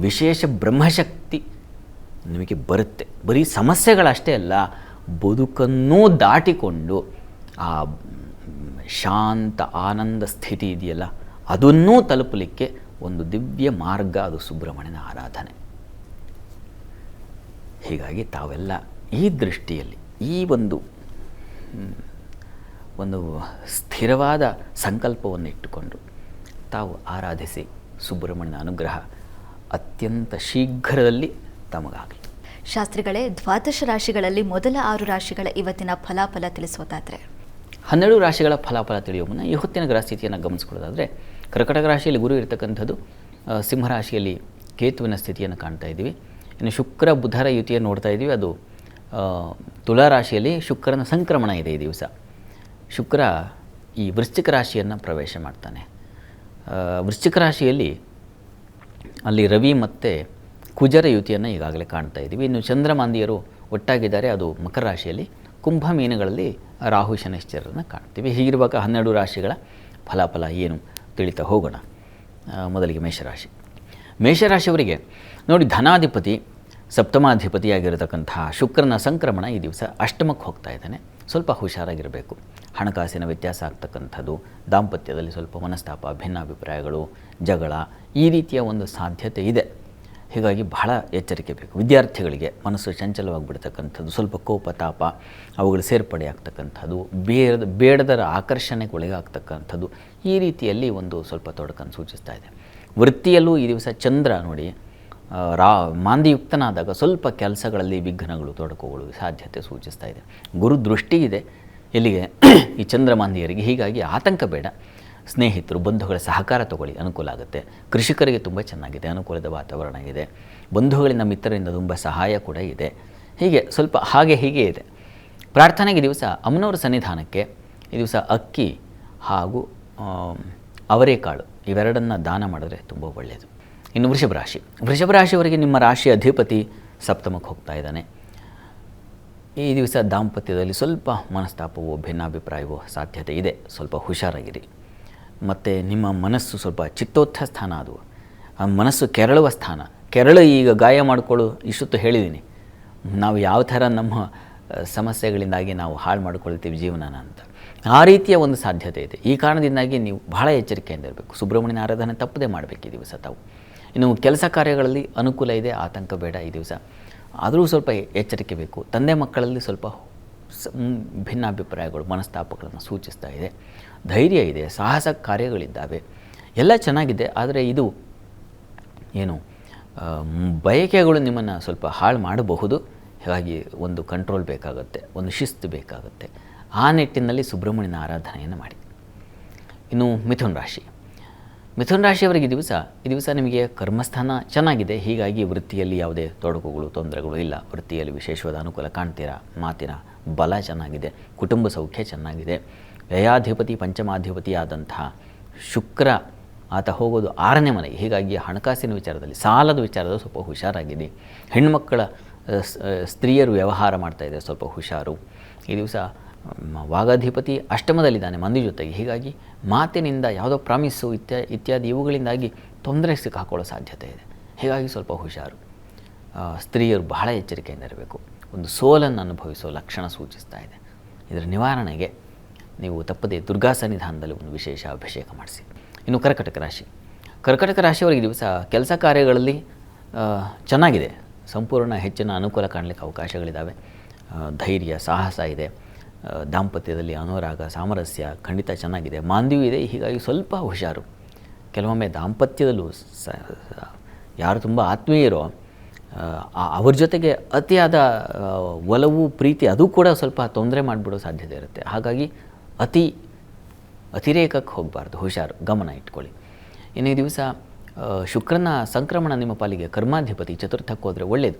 ವಿಶೇಷ ಬ್ರಹ್ಮಶಕ್ತಿ ನಿಮಗೆ ಬರುತ್ತೆ. ಬರೀ ಸಮಸ್ಯೆಗಳಷ್ಟೇ ಅಲ್ಲ, ಬದುಕನ್ನೂ ದಾಟಿಕೊಂಡು ಆ ಶಾಂತ ಆನಂದ ಸ್ಥಿತಿ ಇದೆಯಲ್ಲ, ಅದನ್ನೂ ತಲುಪಲಿಕ್ಕೆ ಒಂದು ದಿವ್ಯ ಮಾರ್ಗ, ಅದು ಸುಬ್ರಹ್ಮಣ್ಯನ ಆರಾಧನೆ. ಹೀಗಾಗಿ ತಾವೆಲ್ಲ ಈ ದೃಷ್ಟಿಯಲ್ಲಿ ಈ ಒಂದು ಸ್ಥಿರವಾದ ಸಂಕಲ್ಪವನ್ನು ಇಟ್ಟುಕೊಂಡು ತಾವು ಆರಾಧಿಸಿ. ಸುಬ್ರಹ್ಮಣ್ಯನ ಅನುಗ್ರಹ ಅತ್ಯಂತ ಶೀಘ್ರದಲ್ಲಿ ತಮಗಾಗಲಿ. ಶಾಸ್ತ್ರಿಗಳೇ, ದ್ವಾದಶ ರಾಶಿಗಳಲ್ಲಿ ಮೊದಲ 6 ರಾಶಿಗಳ ಇವತ್ತಿನ ಫಲಾಫಲ ತಿಳಿಸೋದಾದರೆ? 12 ರಾಶಿಗಳ ಫಲಾಫಲ ತಿಳಿಯುವ ಮುನ್ನ ಈ ಹೊತ್ತಿನ ಗ್ರಹ ಸ್ಥಿತಿಯನ್ನು ಗಮನಿಸ್ಕೊಳ್ಳೋದಾದರೆ, ಕರ್ಕಟಕ ರಾಶಿಯಲ್ಲಿ ಗುರು ಇರತಕ್ಕಂಥದ್ದು, ಸಿಂಹರಾಶಿಯಲ್ಲಿ ಕೇತುವಿನ ಸ್ಥಿತಿಯನ್ನು ಕಾಣ್ತಾ ಇದ್ದೀವಿ. ಇನ್ನು ಶುಕ್ರ ಬುಧರ ಯುತಿಯನ್ನು ನೋಡ್ತಾ ಇದ್ದೀವಿ. ಅದು ತುಲಾ ರಾಶಿಯಲ್ಲಿ ಶುಕ್ರನ ಸಂಕ್ರಮಣ ಇದೆ ಈ ದಿವಸ. ಶುಕ್ರ ಈ ವೃಶ್ಚಿಕ ರಾಶಿಯನ್ನು ಪ್ರವೇಶ ಮಾಡ್ತಾನೆ. ವೃಶ್ಚಿಕ ರಾಶಿಯಲ್ಲಿ ಅಲ್ಲಿ ರವಿ ಮತ್ತು ಕುಜರ ಯುತಿಯನ್ನು ಈಗಾಗಲೇ ಕಾಣ್ತಾ ಇದ್ದೀವಿ. ಇನ್ನು ಚಂದ್ರಮಾಂದಿಯರು ಒಟ್ಟಾಗಿದ್ದಾರೆ, ಅದು ಮಕರ ರಾಶಿಯಲ್ಲಿ. ಕುಂಭ ಮೀನುಗಳಲ್ಲಿ ರಾಹು ಶನೈಶ್ಚರನ್ನು ಕಾಣ್ತೀವಿ. ಹೀಗಿರುವಾಗ 12 ರಾಶಿಗಳ ಫಲಾಫಲ ಏನು ತಿಳಿತಾ ಹೋಗೋಣ. ಮೊದಲಿಗೆ ಮೇಷರಾಶಿ. ಮೇಷರಾಶಿಯವರಿಗೆ ನೋಡಿ, ಧನಾಧಿಪತಿ ಸಪ್ತಮಾಧಿಪತಿಯಾಗಿರತಕ್ಕಂತಹ ಶುಕ್ರನ ಸಂಕ್ರಮಣ ಈ ದಿವಸ ಅಷ್ಟಮಕ್ಕೆ ಹೋಗ್ತಾ ಇದ್ದಾನೆ. ಸ್ವಲ್ಪ ಹುಷಾರಾಗಿರಬೇಕು. ಹಣಕಾಸಿನ ವ್ಯತ್ಯಾಸ ಆಗ್ತಕ್ಕಂಥದ್ದು, ದಾಂಪತ್ಯದಲ್ಲಿ ಸ್ವಲ್ಪ ಮನಸ್ತಾಪ, ಭಿನ್ನಾಭಿಪ್ರಾಯಗಳು, ಜಗಳ, ಈ ರೀತಿಯ ಒಂದು ಸಾಧ್ಯತೆ ಇದೆ. ಹೀಗಾಗಿ ಬಹಳ ಎಚ್ಚರಿಕೆ ಬೇಕು. ವಿದ್ಯಾರ್ಥಿಗಳಿಗೆ ಮನಸ್ಸು ಚಂಚಲವಾಗಿಬಿಡ್ತಕ್ಕಂಥದ್ದು, ಸ್ವಲ್ಪ ಕೋಪ ತಾಪ ಅವುಗಳು ಸೇರ್ಪಡೆ ಆಗ್ತಕ್ಕಂಥದ್ದು, ಬೇಡದರ ಆಕರ್ಷಣೆಗೆ ಒಳಗಾಗ್ತಕ್ಕಂಥದ್ದು, ಈ ರೀತಿಯಲ್ಲಿ ಒಂದು ಸ್ವಲ್ಪ ತೊಡಕನ್ನು ಸೂಚಿಸ್ತಾ ಇದೆ. ವೃತ್ತಿಯಲ್ಲೂ ಈ ದಿವಸ ಚಂದ್ರ ನೋಡಿ ಮಾಂದಿಯುಕ್ತನಾದಾಗ ಸ್ವಲ್ಪ ಕೆಲಸಗಳಲ್ಲಿ ವಿಘ್ನಗಳು, ತೊಡಕುಗಳು ಸಾಧ್ಯತೆ ಸೂಚಿಸ್ತಾ ಇದೆ. ಗುರು ದೃಷ್ಟಿ ಇದೆ ಎಲ್ಲಿಗೆ, ಈ ಚಂದ್ರಮಾಂದಿಯರಿಗೆ. ಹೀಗಾಗಿ ಆತಂಕ ಬೇಡ. ಸ್ನೇಹಿತರು, ಬಂಧುಗಳ ಸಹಕಾರ ತಗೊಳ್ಳಿ, ಅನುಕೂಲ ಆಗುತ್ತೆ. ಕೃಷಿಕರಿಗೆ ತುಂಬ ಚೆನ್ನಾಗಿದೆ, ಅನುಕೂಲದ ವಾತಾವರಣ ಇದೆ. ಬಂಧುಗಳಿಂದ, ಮಿತ್ರರಿಂದ ತುಂಬ ಸಹಾಯ ಕೂಡ ಇದೆ. ಹೀಗೆ ಸ್ವಲ್ಪ ಹಾಗೆ ಹೀಗೆ ಇದೆ. ಪ್ರಾರ್ಥನೆಗೆ ದಿವಸ ಅಮ್ಮನವರ ಸನ್ನಿಧಾನಕ್ಕೆ ಈ ದಿವಸ ಅಕ್ಕಿ ಹಾಗೂ ಅವರೆಕಾಳು ಇವೆರಡನ್ನು ದಾನ ಮಾಡಿದ್ರೆ ತುಂಬ ಒಳ್ಳೆಯದು. ಇನ್ನು ವೃಷಭ ರಾಶಿ. ವೃಷಭ ರಾಶಿಯವರಿಗೆ ನಿಮ್ಮ ರಾಶಿ ಅಧಿಪತಿ ಸಪ್ತಮಕ್ಕೆ ಹೋಗ್ತಾ ಇದ್ದಾನೆ. ಈ ದಿವಸ ದಾಂಪತ್ಯದಲ್ಲಿ ಸ್ವಲ್ಪ ಮನಸ್ತಾಪವೋ ಭಿನ್ನಾಭಿಪ್ರಾಯವೋ ಸಾಧ್ಯತೆ ಇದೆ. ಸ್ವಲ್ಪ ಹುಷಾರಾಗಿರಿ. ಮತ್ತು ನಿಮ್ಮ ಮನಸ್ಸು ಸ್ವಲ್ಪ ಚಿತ್ತೋತ್ಥ ಸ್ಥಾನ, ಅದು ಆ ಮನಸ್ಸು ಕೆರಳುವ ಸ್ಥಾನ. ಕೆರಳು ಈಗ ಗಾಯ ಮಾಡಿಕೊಳ್ಳು, ಇಷ್ಟೊತ್ತು ಹೇಳಿದ್ದೀನಿ. ನಾವು ಯಾವ ಥರ ನಮ್ಮ ಸಮಸ್ಯೆಗಳಿಂದಾಗಿ ನಾವು ಹಾಳು ಮಾಡ್ಕೊಳ್ತೀವಿ ಜೀವನನ ಅಂತ, ಆ ರೀತಿಯ ಒಂದು ಸಾಧ್ಯತೆ ಇದೆ. ಈ ಕಾರಣದಿಂದಾಗಿ ನೀವು ಬಹಳ ಎಚ್ಚರಿಕೆಯಿಂದ ಇರಬೇಕು. ಸುಬ್ರಹ್ಮಣ್ಯನ ಆರಾಧನೆ ತಪ್ಪದೇ ಮಾಡಬೇಕು ಈ ದಿವಸ ತಾವು. ಇನ್ನು ಕೆಲಸ ಕಾರ್ಯಗಳಲ್ಲಿ ಅನುಕೂಲ ಇದೆ, ಆತಂಕ ಬೇಡ ಈ ದಿವಸ. ಆದರೂ ಸ್ವಲ್ಪ ಎಚ್ಚರಿಕೆ ಬೇಕು. ತಂದೆ ಮಕ್ಕಳಲ್ಲಿ ಸ್ವಲ್ಪ ಭಿನ್ನಾಭಿಪ್ರಾಯಗಳು, ಮನಸ್ತಾಪಗಳನ್ನು ಸೂಚಿಸ್ತಾ ಇದೆ. ಧೈರ್ಯ ಇದೆ, ಸಾಹಸ ಕಾರ್ಯಗಳಿದ್ದಾವೆ, ಎಲ್ಲ ಚೆನ್ನಾಗಿದೆ. ಆದರೆ ಇದು ಏನು ಬಯಕೆಗಳು ನಿಮ್ಮನ್ನು ಸ್ವಲ್ಪ ಹಾಳು ಮಾಡಬಹುದು. ಹೀಗಾಗಿ ಒಂದು ಕಂಟ್ರೋಲ್ ಬೇಕಾಗುತ್ತೆ, ಒಂದು ಶಿಸ್ತು ಬೇಕಾಗುತ್ತೆ. ಆ ನಿಟ್ಟಿನಲ್ಲಿ ಸುಬ್ರಹ್ಮಣ್ಯನ ಆರಾಧನೆಯನ್ನು ಮಾಡಿ. ಇನ್ನು ಮಿಥುನ ರಾಶಿ. ಮಿಥುನ ರಾಶಿಯವರಿಗೆ ಈ ದಿವಸ ನಿಮಗೆ ಕರ್ಮಸ್ಥಾನ ಚೆನ್ನಾಗಿದೆ. ಹೀಗಾಗಿ ವೃತ್ತಿಯಲ್ಲಿ ಯಾವುದೇ ತೊಡಕುಗಳು, ತೊಂದರೆಗಳು ಇಲ್ಲ. ವೃತ್ತಿಯಲ್ಲಿ ವಿಶೇಷವಾದ ಅನುಕೂಲ ಕಾಣ್ತೀರಾ. ಮಾತಿನ ಬಲ ಚೆನ್ನಾಗಿದೆ. ಕುಟುಂಬ ಸೌಖ್ಯ ಚೆನ್ನಾಗಿದೆ. ವ್ಯಯಾಧಿಪತಿ ಪಂಚಮಾಧಿಪತಿ ಆದಂತಹ ಶುಕ್ರ ಆತ ಹೋಗೋದು 6ನೇ ಮನೆಗೆ. ಹೀಗಾಗಿ ಹಣಕಾಸಿನ ವಿಚಾರದಲ್ಲಿ, ಸಾಲದ ವಿಚಾರದಲ್ಲಿ ಸ್ವಲ್ಪ ಹುಷಾರಾಗಿದೆ. ಹೆಣ್ಣುಮಕ್ಕಳ ಸ್ತ್ರೀಯರು ವ್ಯವಹಾರ ಮಾಡ್ತಾಯಿದ್ದಾರೆ, ಸ್ವಲ್ಪ ಹುಷಾರು. ಈ ದಿವಸ ವಾಗಾಧಿಪತಿ ಅಷ್ಟಮದಲ್ಲಿದ್ದಾನೆ ಮಂದಿ ಜೊತೆಗೆ. ಹೀಗಾಗಿ ಮಾತಿನಿಂದ ಯಾವುದೋ ಪ್ರಾಮಿಸ್ಸು ಇತ್ಯಾದಿ ಇವುಗಳಿಂದಾಗಿ ತೊಂದರೆ ಸಿಕ್ಕಾಕೊಳ್ಳೋ ಸಾಧ್ಯತೆ ಇದೆ. ಹೀಗಾಗಿ ಸ್ವಲ್ಪ ಹುಷಾರು. ಸ್ತ್ರೀಯರು ಬಹಳ ಎಚ್ಚರಿಕೆಯಿಂದ ಇರಬೇಕು. ಒಂದು ಸೋಲನ್ನು ಅನುಭವಿಸುವ ಲಕ್ಷಣ ಸೂಚಿಸ್ತಾ ಇದೆ. ಇದರ ನಿವಾರಣೆಗೆ ನೀವು ತಪ್ಪದೇ ದುರ್ಗಾ ಸನ್ನಿಧಾನದಲ್ಲಿ ಒಂದು ವಿಶೇಷ ಅಭಿಷೇಕ ಮಾಡಿಸಿ. ಇನ್ನು ಕರ್ಕಟಕ ರಾಶಿ. ಕರ್ಕಟಕ ರಾಶಿಯವರಿಗೆ ದಿವಸ ಕೆಲಸ ಕಾರ್ಯಗಳಲ್ಲಿ ಚೆನ್ನಾಗಿದೆ. ಸಂಪೂರ್ಣ ಹೆಚ್ಚಿನ ಅನುಕೂಲ ಕಾಣಲಿಕ್ಕೆ ಅವಕಾಶಗಳಿದ್ದಾವೆ. ಧೈರ್ಯ, ಸಾಹಸ ಇದೆ. ದಾಂಪತ್ಯದಲ್ಲಿ ಅನುರಾಗ, ಸಾಮರಸ್ಯ ಖಂಡಿತ ಚೆನ್ನಾಗಿದೆ. ಮಾಂದ್ಯೂ ಇದೆ. ಹೀಗಾಗಿ ಸ್ವಲ್ಪ ಹುಷಾರು. ಕೆಲವೊಮ್ಮೆ ದಾಂಪತ್ಯದಲ್ಲೂ ಯಾರು ತುಂಬ ಆತ್ಮೀಯರೋ ಅವ್ರ ಜೊತೆಗೆ ಅತಿಯಾದ ಒಲವು, ಪ್ರೀತಿ ಅದು ಕೂಡ ಸ್ವಲ್ಪ ತೊಂದರೆ ಮಾಡಿಬಿಡೋ ಸಾಧ್ಯತೆ ಇರುತ್ತೆ. ಹಾಗಾಗಿ ಅತಿರೇಕಕ್ಕೆ ಹೋಗಬಾರ್ದು, ಹುಷಾರು, ಗಮನ ಇಟ್ಕೊಳ್ಳಿ. ಇನ್ನು ಈ ದಿವಸ ಶುಕ್ರನ ಸಂಕ್ರಮಣ ನಿಮ್ಮ ಪಾಲಿಗೆ ಕರ್ಮಾಧಿಪತಿ ಚತುರ್ಥಕ್ಕೆ ಹೋದರೆ ಒಳ್ಳೆಯದು.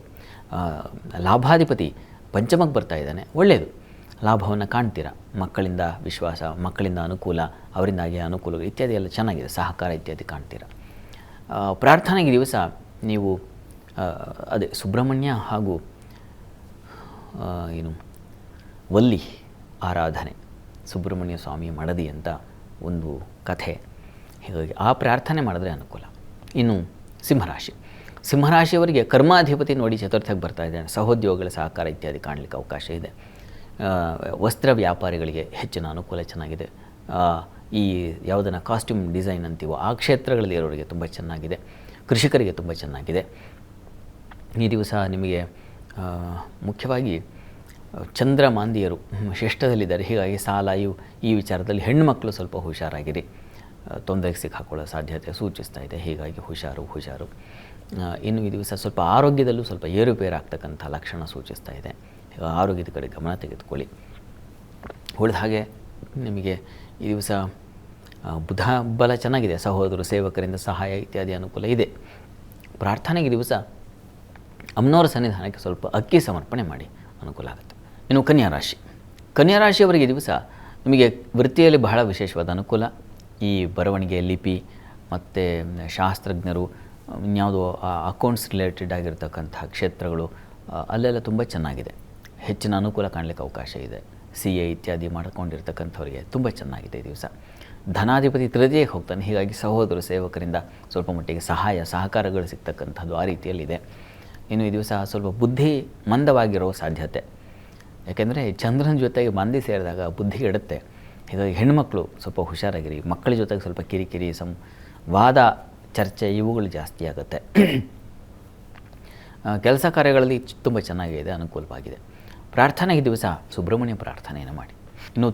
ಲಾಭಾಧಿಪತಿ ಪಂಚಮಕ್ಕೆ ಬರ್ತಾ ಇದ್ದಾನೆ, ಒಳ್ಳೆಯದು. ಲಾಭವನ್ನು ಕಾಣ್ತೀರಾ. ಮಕ್ಕಳಿಂದ ವಿಶ್ವಾಸ, ಮಕ್ಕಳಿಂದ ಅನುಕೂಲ, ಅವರಿಂದಾಗಿ ಅನುಕೂಲ ಇತ್ಯಾದಿ ಎಲ್ಲ ಚೆನ್ನಾಗಿದೆ. ಸಹಕಾರ ಇತ್ಯಾದಿ ಕಾಣ್ತೀರಾ. ಪ್ರಾರ್ಥನೆಗೆ ದಿವಸ ನೀವು ಅದೇ ಸುಬ್ರಹ್ಮಣ್ಯ ಹಾಗೂ ವಲ್ಲಿ ಆರಾಧನೆ, ಸುಬ್ರಹ್ಮಣ್ಯ ಸ್ವಾಮಿ ಮಡದಿ ಅಂತ ಒಂದು ಕಥೆ. ಹೀಗಾಗಿ ಆ ಪ್ರಾರ್ಥನೆ ಮಾಡಿದ್ರೆ ಅನುಕೂಲ. ಇನ್ನು ಸಿಂಹರಾಶಿ. ಸಿಂಹರಾಶಿಯವರಿಗೆ ಕರ್ಮಾಧಿಪತಿ ನೋಡಿ ಚತುರ್ಥಕ್ಕೆ ಬರ್ತಾ ಇದ್ದಾನೆ. ಸಹೋದ್ಯೋಗಿಗಳ ಸಹಕಾರ ಇತ್ಯಾದಿ ಕಾಣಲಿಕ್ಕೆ ಅವಕಾಶ ಇದೆ. ವಸ್ತ್ರ ವ್ಯಾಪಾರಿಗಳಿಗೆ ಹೆಚ್ಚಿನ ಅನುಕೂಲ ಚೆನ್ನಾಗಿದೆ. ಈ ಯಾವುದನ್ನು ಕಾಸ್ಟ್ಯೂಮ್ ಡಿಸೈನ್ ಅಂತೀವೋ ಆ ಕ್ಷೇತ್ರಗಳಲ್ಲಿ ಇರೋರಿಗೆ ತುಂಬ ಚೆನ್ನಾಗಿದೆ. ಕೃಷಿಕರಿಗೆ ತುಂಬ ಚೆನ್ನಾಗಿದೆ. ಈ ದಿವಸ ನಿಮಗೆ ಮುಖ್ಯವಾಗಿ ಚಂದ್ರಮಾಂದಿಯರು ಶ್ರೇಷ್ಠದಲ್ಲಿದ್ದಾರೆ. ಹೀಗಾಗಿ ಸಾಲ ಈ ವಿಚಾರದಲ್ಲಿ ಹೆಣ್ಣುಮಕ್ಕಳು ಸ್ವಲ್ಪ ಹುಷಾರಾಗಿರಿ. ತೊಂದರೆಗೆ ಸಿಕ್ಕಾಕೊಳ್ಳೋ ಸಾಧ್ಯತೆ ಸೂಚಿಸ್ತಾ ಇದೆ. ಹೀಗಾಗಿ ಹುಷಾರು. ಇನ್ನು ಈ ದಿವಸ ಸ್ವಲ್ಪ ಆರೋಗ್ಯದಲ್ಲೂ ಸ್ವಲ್ಪ ಏರುಪೇರು ಆಗ್ತಕ್ಕಂಥ ಲಕ್ಷಣ ಸೂಚಿಸ್ತಾ ಇದೆ. ಆರೋಗ್ಯದ ಕಡೆ ಗಮನ ತೆಗೆದುಕೊಳ್ಳಿ. ಉಳಿದ ಹಾಗೆ ನಿಮಗೆ ಈ ದಿವಸ ಬುಧ ಬಲ ಚೆನ್ನಾಗಿದೆ. ಸಹೋದರ ಸೇವಕರಿಂದ ಸಹಾಯ ಇತ್ಯಾದಿ ಅನುಕೂಲ ಇದೆ. ಪ್ರಾರ್ಥನೆಗೆ ದಿವಸ ಅಮ್ಮನವರ ಸನ್ನಿಧಾನಕ್ಕೆ ಸ್ವಲ್ಪ ಅಕ್ಕಿ ಸಮರ್ಪಣೆ ಮಾಡಿ, ಅನುಕೂಲ ಆಗುತ್ತೆ. ಇನ್ನು ಕನ್ಯಾ ರಾಶಿಯವರಿಗೆ ದಿವಸ ನಿಮಗೆ ವೃತ್ತಿಯಲ್ಲಿ ಬಹಳ ವಿಶೇಷವಾದ ಅನುಕೂಲ. ಈ ಬರವಣಿಗೆ, ಲಿಪಿ ಮತ್ತು ಶಾಸ್ತ್ರಜ್ಞರು, ಇನ್ಯಾವುದೋ ಅಕೌಂಟ್ಸ್ ರಿಲೇಟೆಡ್ ಆಗಿರ್ತಕ್ಕಂಥ ಕ್ಷೇತ್ರಗಳು ಅಲ್ಲೆಲ್ಲ ತುಂಬ ಚೆನ್ನಾಗಿದೆ. ಹೆಚ್ಚಿನ ಅನುಕೂಲ ಕಾಣಲಿಕ್ಕೆ ಅವಕಾಶ ಇದೆ. CA ಇತ್ಯಾದಿ ಮಾಡ್ಕೊಂಡಿರ್ತಕ್ಕಂಥವ್ರಿಗೆ ತುಂಬ ಚೆನ್ನಾಗಿದೆ ಈ ದಿವಸ. ಧನಾಧಿಪತಿ ತೃತೀಯಕ್ಕೆ ಹೋಗ್ತಾನೆ. ಹೀಗಾಗಿ ಸಹೋದರ ಸೇವಕರಿಂದ ಸ್ವಲ್ಪ ಮಟ್ಟಿಗೆ ಸಹಕಾರಗಳು ಸಿಗ್ತಕ್ಕಂಥದ್ದು ಆ ರೀತಿಯಲ್ಲಿದೆ. ಇನ್ನು ಈ ದಿವಸ ಸ್ವಲ್ಪ ಬುದ್ಧಿ ಮಂದವಾಗಿರೋ ಸಾಧ್ಯತೆ. ಯಾಕೆಂದರೆ ಚಂದ್ರನ ಜೊತೆಗೆ ಮಂದಿ ಸೇರಿದಾಗ ಬುದ್ಧಿ ಇಡುತ್ತೆ. ಹೀಗಾಗಿ ಹೆಣ್ಮಕ್ಳು ಸ್ವಲ್ಪ ಹುಷಾರಾಗಿರಿ. ಮಕ್ಕಳ ಜೊತೆಗೆ ಸ್ವಲ್ಪ ಕಿರಿಕಿರಿ, ವಾದ, ಚರ್ಚೆ ಇವುಗಳು ಜಾಸ್ತಿ ಆಗುತ್ತೆ. ಕೆಲಸ ಕಾರ್ಯಗಳಲ್ಲಿ ತುಂಬ ಚೆನ್ನಾಗಿದೆ, ಅನುಕೂಲವಾಗಿದೆ. ಪ್ರಾರ್ಥನೆಗೆ ದಿವಸ ಸುಬ್ರಹ್ಮಣ್ಯ ಪ್ರಾರ್ಥನೆಯನ್ನು ಮಾಡಿ. ಇನ್ನು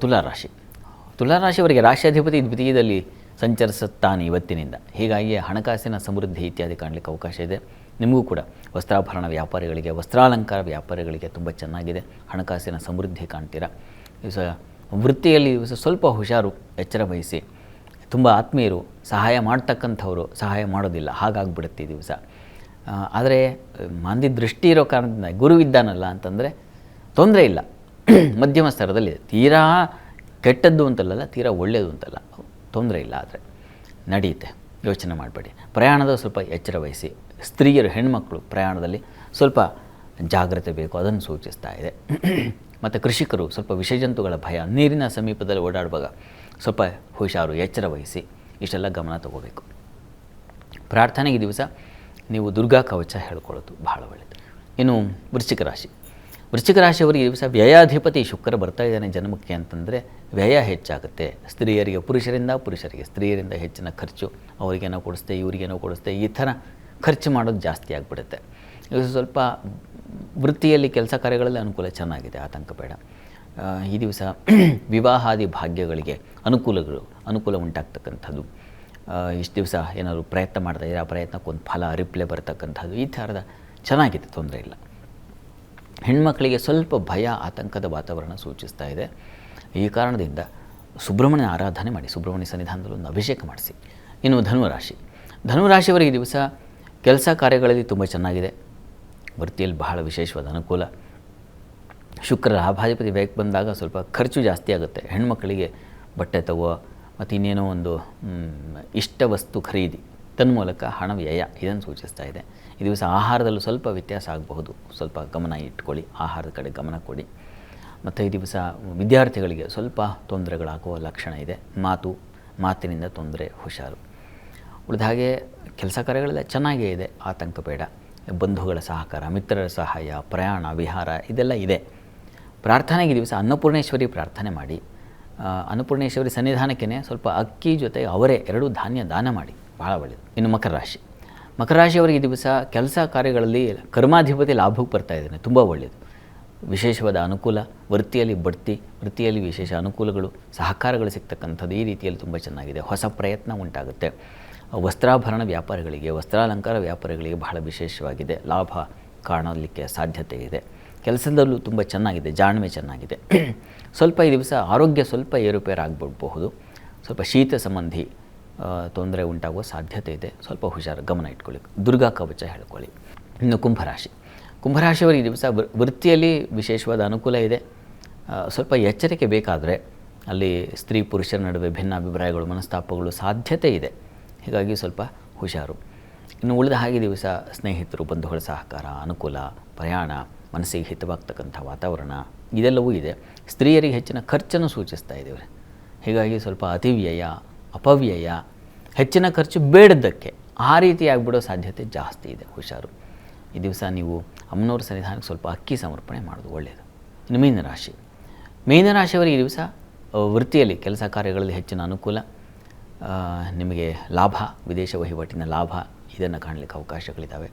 ತುಲಾರಾಶಿಯವರಿಗೆ ರಾಶ್ಯಾಧಿಪತಿ ದ್ವಿತೀಯದಲ್ಲಿ ಸಂಚರಿಸುತ್ತಾನೆ ಇವತ್ತಿನಿಂದ. ಹೀಗಾಗಿ ಹಣಕಾಸಿನ ಸಮೃದ್ಧಿ ಇತ್ಯಾದಿ ಕಾಣಲಿಕ್ಕೆ ಅವಕಾಶ ಇದೆ. ನಿಮಗೂ ಕೂಡ ವಸ್ತ್ರಾಭರಣ ವ್ಯಾಪಾರಿಗಳಿಗೆ, ವಸ್ತ್ರಾಲಂಕಾರ ವ್ಯಾಪಾರಿಗಳಿಗೆ ತುಂಬ ಚೆನ್ನಾಗಿದೆ. ಹಣಕಾಸಿನ ಸಮೃದ್ಧಿ ಕಾಣ್ತೀರಾ. ದಿವಸ ವೃತ್ತಿಯಲ್ಲಿ ದಿವಸ ಸ್ವಲ್ಪ ಹುಷಾರು, ಎಚ್ಚರ ವಹಿಸಿ. ತುಂಬ ಆತ್ಮೀಯರು, ಸಹಾಯ ಮಾಡ್ತಕ್ಕಂಥವರು ಸಹಾಯ ಮಾಡೋದಿಲ್ಲ, ಹಾಗಾಗ್ಬಿಡುತ್ತೆ ಈ ದಿವಸ. ಆದರೆ ಮಂದಿ ದೃಷ್ಟಿ ಇರೋ ಕಾರಣದಿಂದ ಗುರುವಿದ್ದಾನಲ್ಲ ಅಂತಂದರೆ ತೊಂದರೆ ಇಲ್ಲ, ಮಧ್ಯಮ ಸ್ತರದಲ್ಲಿದೆ. ತೀರಾ ಕೆಟ್ಟದ್ದು ಅಂತಲ್ಲ, ತೀರಾ ಒಳ್ಳೆಯದು ಅಂತಲ್ಲ, ತೊಂದರೆ ಇಲ್ಲ. ಆದರೆ ನಡೆಯುತ್ತೆ, ಯೋಚನೆ ಮಾಡಬೇಡಿ. ಪ್ರಯಾಣದ ಸ್ವಲ್ಪ ಎಚ್ಚರ ವಹಿಸಿ. ಸ್ತ್ರೀಯರು, ಹೆಣ್ಮಕ್ಳು ಪ್ರಯಾಣದಲ್ಲಿ ಸ್ವಲ್ಪ ಜಾಗ್ರತೆ ಬೇಕು, ಅದನ್ನು ಸೂಚಿಸ್ತಾ ಇದೆ. ಮತ್ತು ಕೃಷಿಕರು ಸ್ವಲ್ಪ ವಿಷಜಂತುಗಳ ಭಯ, ನೀರಿನ ಸಮೀಪದಲ್ಲಿ ಓಡಾಡುವಾಗ ಸ್ವಲ್ಪ ಹುಷಾರು, ಎಚ್ಚರ ವಹಿಸಿ. ಇಷ್ಟೆಲ್ಲ ಗಮನ ತಗೋಬೇಕು. ಪ್ರಾರ್ಥನೆಗೆ ದಿವಸ ನೀವು ದುರ್ಗಾ ಕವಚ ಹೇಳ್ಕೊಳ್ಳೋದು ಬಹಳ ಒಳ್ಳೆಯದು. ಇನ್ನು ವೃಶ್ಚಿಕ ರಾಶಿಯವರಿಗೆ ಈ ದಿವಸ ವ್ಯಯಾಧಿಪತಿ ಶುಕ್ರ ಬರ್ತಾ ಇದ್ದಾನೆ ಜನ್ಮಕ್ಕೆ ಅಂತಂದರೆ ವ್ಯಯ ಹೆಚ್ಚಾಗುತ್ತೆ. ಪುರುಷರಿಗೆ ಸ್ತ್ರೀಯರಿಂದ ಹೆಚ್ಚಿನ ಖರ್ಚು, ಅವರಿಗೇನೋ ಕೊಡಿಸ್ತೆ, ಇವರಿಗೇನೋ ಕೊಡಿಸ್ತೆ, ಈ ಥರ ಖರ್ಚು ಮಾಡೋದು ಜಾಸ್ತಿ ಆಗಿಬಿಡುತ್ತೆ. ಇದು ಸ್ವಲ್ಪ ವೃತ್ತಿಯಲ್ಲಿ ಕೆಲಸ ಕಾರ್ಯಗಳಲ್ಲಿ ಅನುಕೂಲ ಚೆನ್ನಾಗಿದೆ, ಆತಂಕ ಬೇಡ. ಈ ದಿವಸ ವಿವಾಹಾದಿ ಭಾಗ್ಯಗಳಿಗೆ ಅನುಕೂಲ ಉಂಟಾಗ್ತಕ್ಕಂಥದ್ದು. ಇಷ್ಟು ದಿವಸ ಏನಾದರೂ ಪ್ರಯತ್ನ ಮಾಡ್ತಾಯಿದ್ರೆ ಆ ಪ್ರಯತ್ನಕ್ಕೊಂದು ಫಲ, ರಿಪ್ಲೈ ಬರ್ತಕ್ಕಂಥದ್ದು, ಈ ಥರದ ಚೆನ್ನಾಗಿದೆ, ತೊಂದರೆ ಇಲ್ಲ. ಹೆಣ್ಮಕ್ಕಳಿಗೆ ಸ್ವಲ್ಪ ಭಯ, ಆತಂಕದ ವಾತಾವರಣ ಸೂಚಿಸ್ತಾ ಇದೆ. ಈ ಕಾರಣದಿಂದ ಸುಬ್ರಹ್ಮಣ್ಯ ಆರಾಧನೆ ಮಾಡಿ, ಸುಬ್ರಹ್ಮಣ್ಯ ಸನ್ನಿಧಾನದಲ್ಲಿ ಒಂದು ಅಭಿಷೇಕ ಮಾಡಿಸಿ. ಇನ್ನು ಧನುರಾಶಿಯವರಿಗೆ ದಿವಸ ಕೆಲಸ ಕಾರ್ಯಗಳಲ್ಲಿ ತುಂಬ ಚೆನ್ನಾಗಿದೆ. ವೃತ್ತಿಯಲ್ಲಿ ಬಹಳ ವಿಶೇಷವಾದ ಅನುಕೂಲ. ಶುಕ್ರ ಲಾಭಾಧಿಪತಿ ವ್ಯಯಕ್ಕೆ ಬಂದಾಗ ಸ್ವಲ್ಪ ಖರ್ಚು ಜಾಸ್ತಿ ಆಗುತ್ತೆ. ಹೆಣ್ಮಕ್ಕಳಿಗೆ ಬಟ್ಟೆ ತಗೋ ಮತ್ತು ಇನ್ನೇನೋ ಒಂದು ಇಷ್ಟ ವಸ್ತು ಖರೀದಿ, ತನ್ಮೂಲಕ ಹಣ ವ್ಯಯ, ಇದನ್ನು ಸೂಚಿಸ್ತಾ ಇದೆ. ಈ ದಿವಸ ಆಹಾರದಲ್ಲೂ ಸ್ವಲ್ಪ ವ್ಯತ್ಯಾಸ ಆಗಬಹುದು, ಸ್ವಲ್ಪ ಗಮನ ಇಟ್ಕೊಳ್ಳಿ, ಆಹಾರದ ಕಡೆ ಗಮನ ಕೊಡಿ. ಮತ್ತು ಈ ದಿವಸ ವಿದ್ಯಾರ್ಥಿಗಳಿಗೆ ಸ್ವಲ್ಪ ತೊಂದರೆಗಳಾಗುವ ಲಕ್ಷಣ ಇದೆ. ಮಾತಿನಿಂದ ತೊಂದರೆ, ಹುಷಾರು. ಉಳಿದ ಹಾಗೆ ಕೆಲಸ ಕಾರ್ಯಗಳೆಲ್ಲ ಚೆನ್ನಾಗೇ ಇದೆ, ಆತಂಕ ಬೇಡ. ಬಂಧುಗಳ ಸಹಕಾರ, ಮಿತ್ರರ ಸಹಾಯ, ಪ್ರಯಾಣ, ವಿಹಾರ ಇದೆಲ್ಲ ಇದೆ. ಪ್ರಾರ್ಥನೆಗೆ ದಿವಸ ಅನ್ನಪೂರ್ಣೇಶ್ವರಿ ಪ್ರಾರ್ಥನೆ ಮಾಡಿ. ಅನ್ನಪೂರ್ಣೇಶ್ವರಿ ಸನ್ನಿಧಾನಕ್ಕೇ ಸ್ವಲ್ಪ ಅಕ್ಕಿ ಜೊತೆ ಅವರೇ 2 ಧಾನ್ಯ ದಾನ ಮಾಡಿ, ಭಾಳ ಒಳ್ಳೆಯದು. ಇನ್ನು ಮಕರ ರಾಶಿಯವರಿಗೆ ದಿವಸ ಕೆಲಸ ಕಾರ್ಯಗಳಲ್ಲಿ ಕರ್ಮಾಧಿಪತಿ ಲಾಭಕ್ಕೆ ಬರ್ತಾ ಇದ್ದಾನೆ, ತುಂಬ ಒಳ್ಳೆಯದು. ವಿಶೇಷವಾದ ಅನುಕೂಲ, ವೃತ್ತಿಯಲ್ಲಿ ಬಡ್ತಿ, ವೃತ್ತಿಯಲ್ಲಿ ವಿಶೇಷ ಅನುಕೂಲಗಳು, ಸಹಕಾರಗಳು ಸಿಗ್ತಕ್ಕಂಥದ್ದು ಈ ರೀತಿಯಲ್ಲಿ ತುಂಬ ಚೆನ್ನಾಗಿದೆ. ಹೊಸ ಪ್ರಯತ್ನ ಉಂಟಾಗುತ್ತೆ. ವಸ್ತ್ರಾಭರಣ ವ್ಯಾಪಾರಿಗಳಿಗೆ, ವಸ್ತ್ರಾಲಂಕಾರ ವ್ಯಾಪಾರಿಗಳಿಗೆ ಬಹಳ ವಿಶೇಷವಾಗಿದೆ, ಲಾಭ ಕಾಣಲಿಕ್ಕೆ ಸಾಧ್ಯತೆ ಇದೆ. ಕೆಲಸದಲ್ಲೂ ತುಂಬ ಚೆನ್ನಾಗಿದೆ, ಜಾಣ್ಮೆ ಚೆನ್ನಾಗಿದೆ. ಸ್ವಲ್ಪ ಈ ದಿವಸ ಆರೋಗ್ಯ ಸ್ವಲ್ಪ ಏರುಪೇರು ಆಗಿಬಿಡಬಹುದು. ಸ್ವಲ್ಪ ಶೀತ ಸಂಬಂಧಿ ತೊಂದರೆ ಉಂಟಾಗುವ ಸಾಧ್ಯತೆ ಇದೆ. ಸ್ವಲ್ಪ ಹುಷಾರು, ಗಮನ ಇಟ್ಕೊಳ್ಳಿ. ದುರ್ಗಾ ಕವಚ ಹೇಳ್ಕೊಳ್ಳಿ. ಇನ್ನು ಕುಂಭರಾಶಿಯವರಿಗೆ ಈ ದಿವಸ ವೃತ್ತಿಯಲ್ಲಿ ವಿಶೇಷವಾದ ಅನುಕೂಲ ಇದೆ. ಸ್ವಲ್ಪ ಎಚ್ಚರಿಕೆ ಬೇಕಾದರೆ ಅಲ್ಲಿ ಸ್ತ್ರೀ ಪುರುಷರ ನಡುವೆ ಭಿನ್ನಾಭಿಪ್ರಾಯಗಳು, ಮನಸ್ತಾಪಗಳು ಸಾಧ್ಯತೆ ಇದೆ. ಹೀಗಾಗಿ ಸ್ವಲ್ಪ ಹುಷಾರು. ಇನ್ನು ಉಳಿದ ಹಾಗೆ ದಿವಸ ಸ್ನೇಹಿತರು, ಬಂಧುಗಳ ಸಹಕಾರ, ಅನುಕೂಲ, ಪ್ರಯಾಣ, ಮನಸ್ಸಿಗೆ ಹಿತವಾಗ್ತಕ್ಕಂಥ ವಾತಾವರಣ ಇದೆಲ್ಲವೂ ಇದೆ. ಸ್ತ್ರೀಯರಿಗೆ ಹೆಚ್ಚಿನ ಖರ್ಚನ್ನು ಸೂಚಿಸ್ತಾ ಇದ್ದೇವೆ. ಹೀಗಾಗಿ ಸ್ವಲ್ಪ ಅತಿವ್ಯಯ, ಅಪವ್ಯಯ, ಹೆಚ್ಚಿನ ಖರ್ಚು ಬೇಡದ್ದಕ್ಕೆ ಆ ರೀತಿ ಆಗಿಬಿಡೋ ಸಾಧ್ಯತೆ ಜಾಸ್ತಿ ಇದೆ, ಹುಷಾರು. ಈ ದಿವಸ ನೀವು ಅಮ್ಮನವ್ರ ಸನ್ನಿಧಾನಕ್ಕೆ ಸ್ವಲ್ಪ ಅಕ್ಕಿ ಸಮರ್ಪಣೆ ಮಾಡೋದು ಒಳ್ಳೆಯದು. ಇನ್ನು ಮೀನರಾಶಿಯವರಿಗೆ ಈ ದಿವಸ ವೃತ್ತಿಯಲ್ಲಿ ಕೆಲಸ ಕಾರ್ಯಗಳಲ್ಲಿ ಹೆಚ್ಚಿನ ಅನುಕೂಲ, ನಿಮಗೆ ಲಾಭ, ವಿದೇಶ ವಹಿವಾಟಿನ ಲಾಭ ಇದನ್ನು ಕಾಣಲಿಕ್ಕೆ ಅವಕಾಶಗಳಿದ್ದಾವೆ.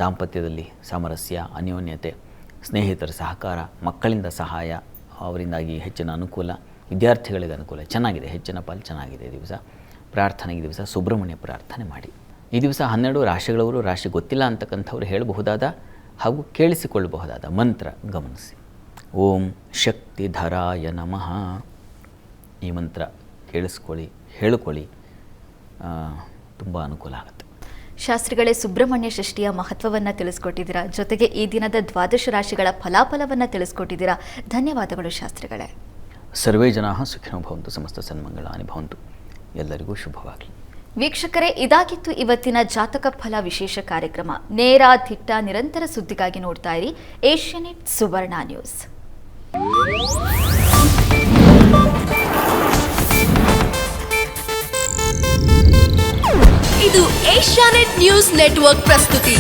ದಾಂಪತ್ಯದಲ್ಲಿ ಸಾಮರಸ್ಯ, ಅನ್ಯೋನ್ಯತೆ, ಸ್ನೇಹಿತರ ಸಹಕಾರ, ಮಕ್ಕಳಿಂದ ಸಹಾಯ, ಅವರಿಂದಾಗಿ ಹೆಚ್ಚಿನ ಅನುಕೂಲ, ವಿದ್ಯಾರ್ಥಿಗಳಿಗೆ ಅನುಕೂಲ ಚೆನ್ನಾಗಿದೆ, ಹೆಚ್ಚಿನ ಪಾಲು ಚೆನ್ನಾಗಿದೆ. ದಿವಸ ಪ್ರಾರ್ಥನೆಗೆ ಈ ದಿವಸ ಸುಬ್ರಹ್ಮಣ್ಯ ಪ್ರಾರ್ಥನೆ ಮಾಡಿ. ಈ ದಿವಸ 12 ರಾಶಿಗಳವರು, ರಾಶಿ ಗೊತ್ತಿಲ್ಲ ಅಂತಕ್ಕಂಥವ್ರು ಹೇಳಬಹುದಾದ ಹಾಗೂ ಕೇಳಿಸಿಕೊಳ್ಳಬಹುದಾದ ಮಂತ್ರ ಗಮನಿಸಿ. ಓಂ ಶಕ್ತಿಧರಾಯ ನಮಃ. ಈ ಮಂತ್ರ ಕೇಳಿಸ್ಕೊಳ್ಳಿ, ಹೇಳಿಕೊಳ್ಳಿ, ತುಂಬ ಅನುಕೂಲ ಆಗುತ್ತೆ. ಶಾಸ್ತ್ರಿಗಳೇ, ಸುಬ್ರಹ್ಮಣ್ಯ ಷಷ್ಠಿಯ ಮಹತ್ವವನ್ನು ತಿಳಿಸ್ಕೊಟ್ಟಿದ್ದೀರಾ, ಜೊತೆಗೆ ಈ ದಿನದ 12 ರಾಶಿಗಳ ಫಲಾಫಲವನ್ನು ತಿಳಿಸ್ಕೊಟ್ಟಿದ್ದೀರಾ. ಧನ್ಯವಾದಗಳು ಶಾಸ್ತ್ರಿಗಳೇ. ಸರ್ವೇ ಜನಾಃ ಸುಖಿನೋ ಭವಂತು, ಸಮಸ್ತ ಸನ್ಮಂಗಳಾನಿ ಭವಂತು. ಎಲ್ಲರಿಗೂ ಶುಭವಾಗಲಿ. ವೀಕ್ಷಕರೇ, ಇದಾಗಿತ್ತು ಇವತ್ತಿನ ಜಾತಕ ಫಲ ವಿಶೇಷ ಕಾರ್ಯಕ್ರಮ. ನೇರ, ದಿಟ್ಟ, ನಿರಂತರ ಸುದ್ದಿಗಾಗಿ ನೋಡ್ತಾ ಇರಿ ಏಷ್ಯಾನೆಟ್ ಸುವರ್ಣ ನ್ಯೂಸ್. ಇದು ಏಷ್ಯಾನೆಟ್ ನ್ಯೂಸ್ ನೆಟ್ವರ್ಕ್ ಪ್ರಸ್ತುತಿ.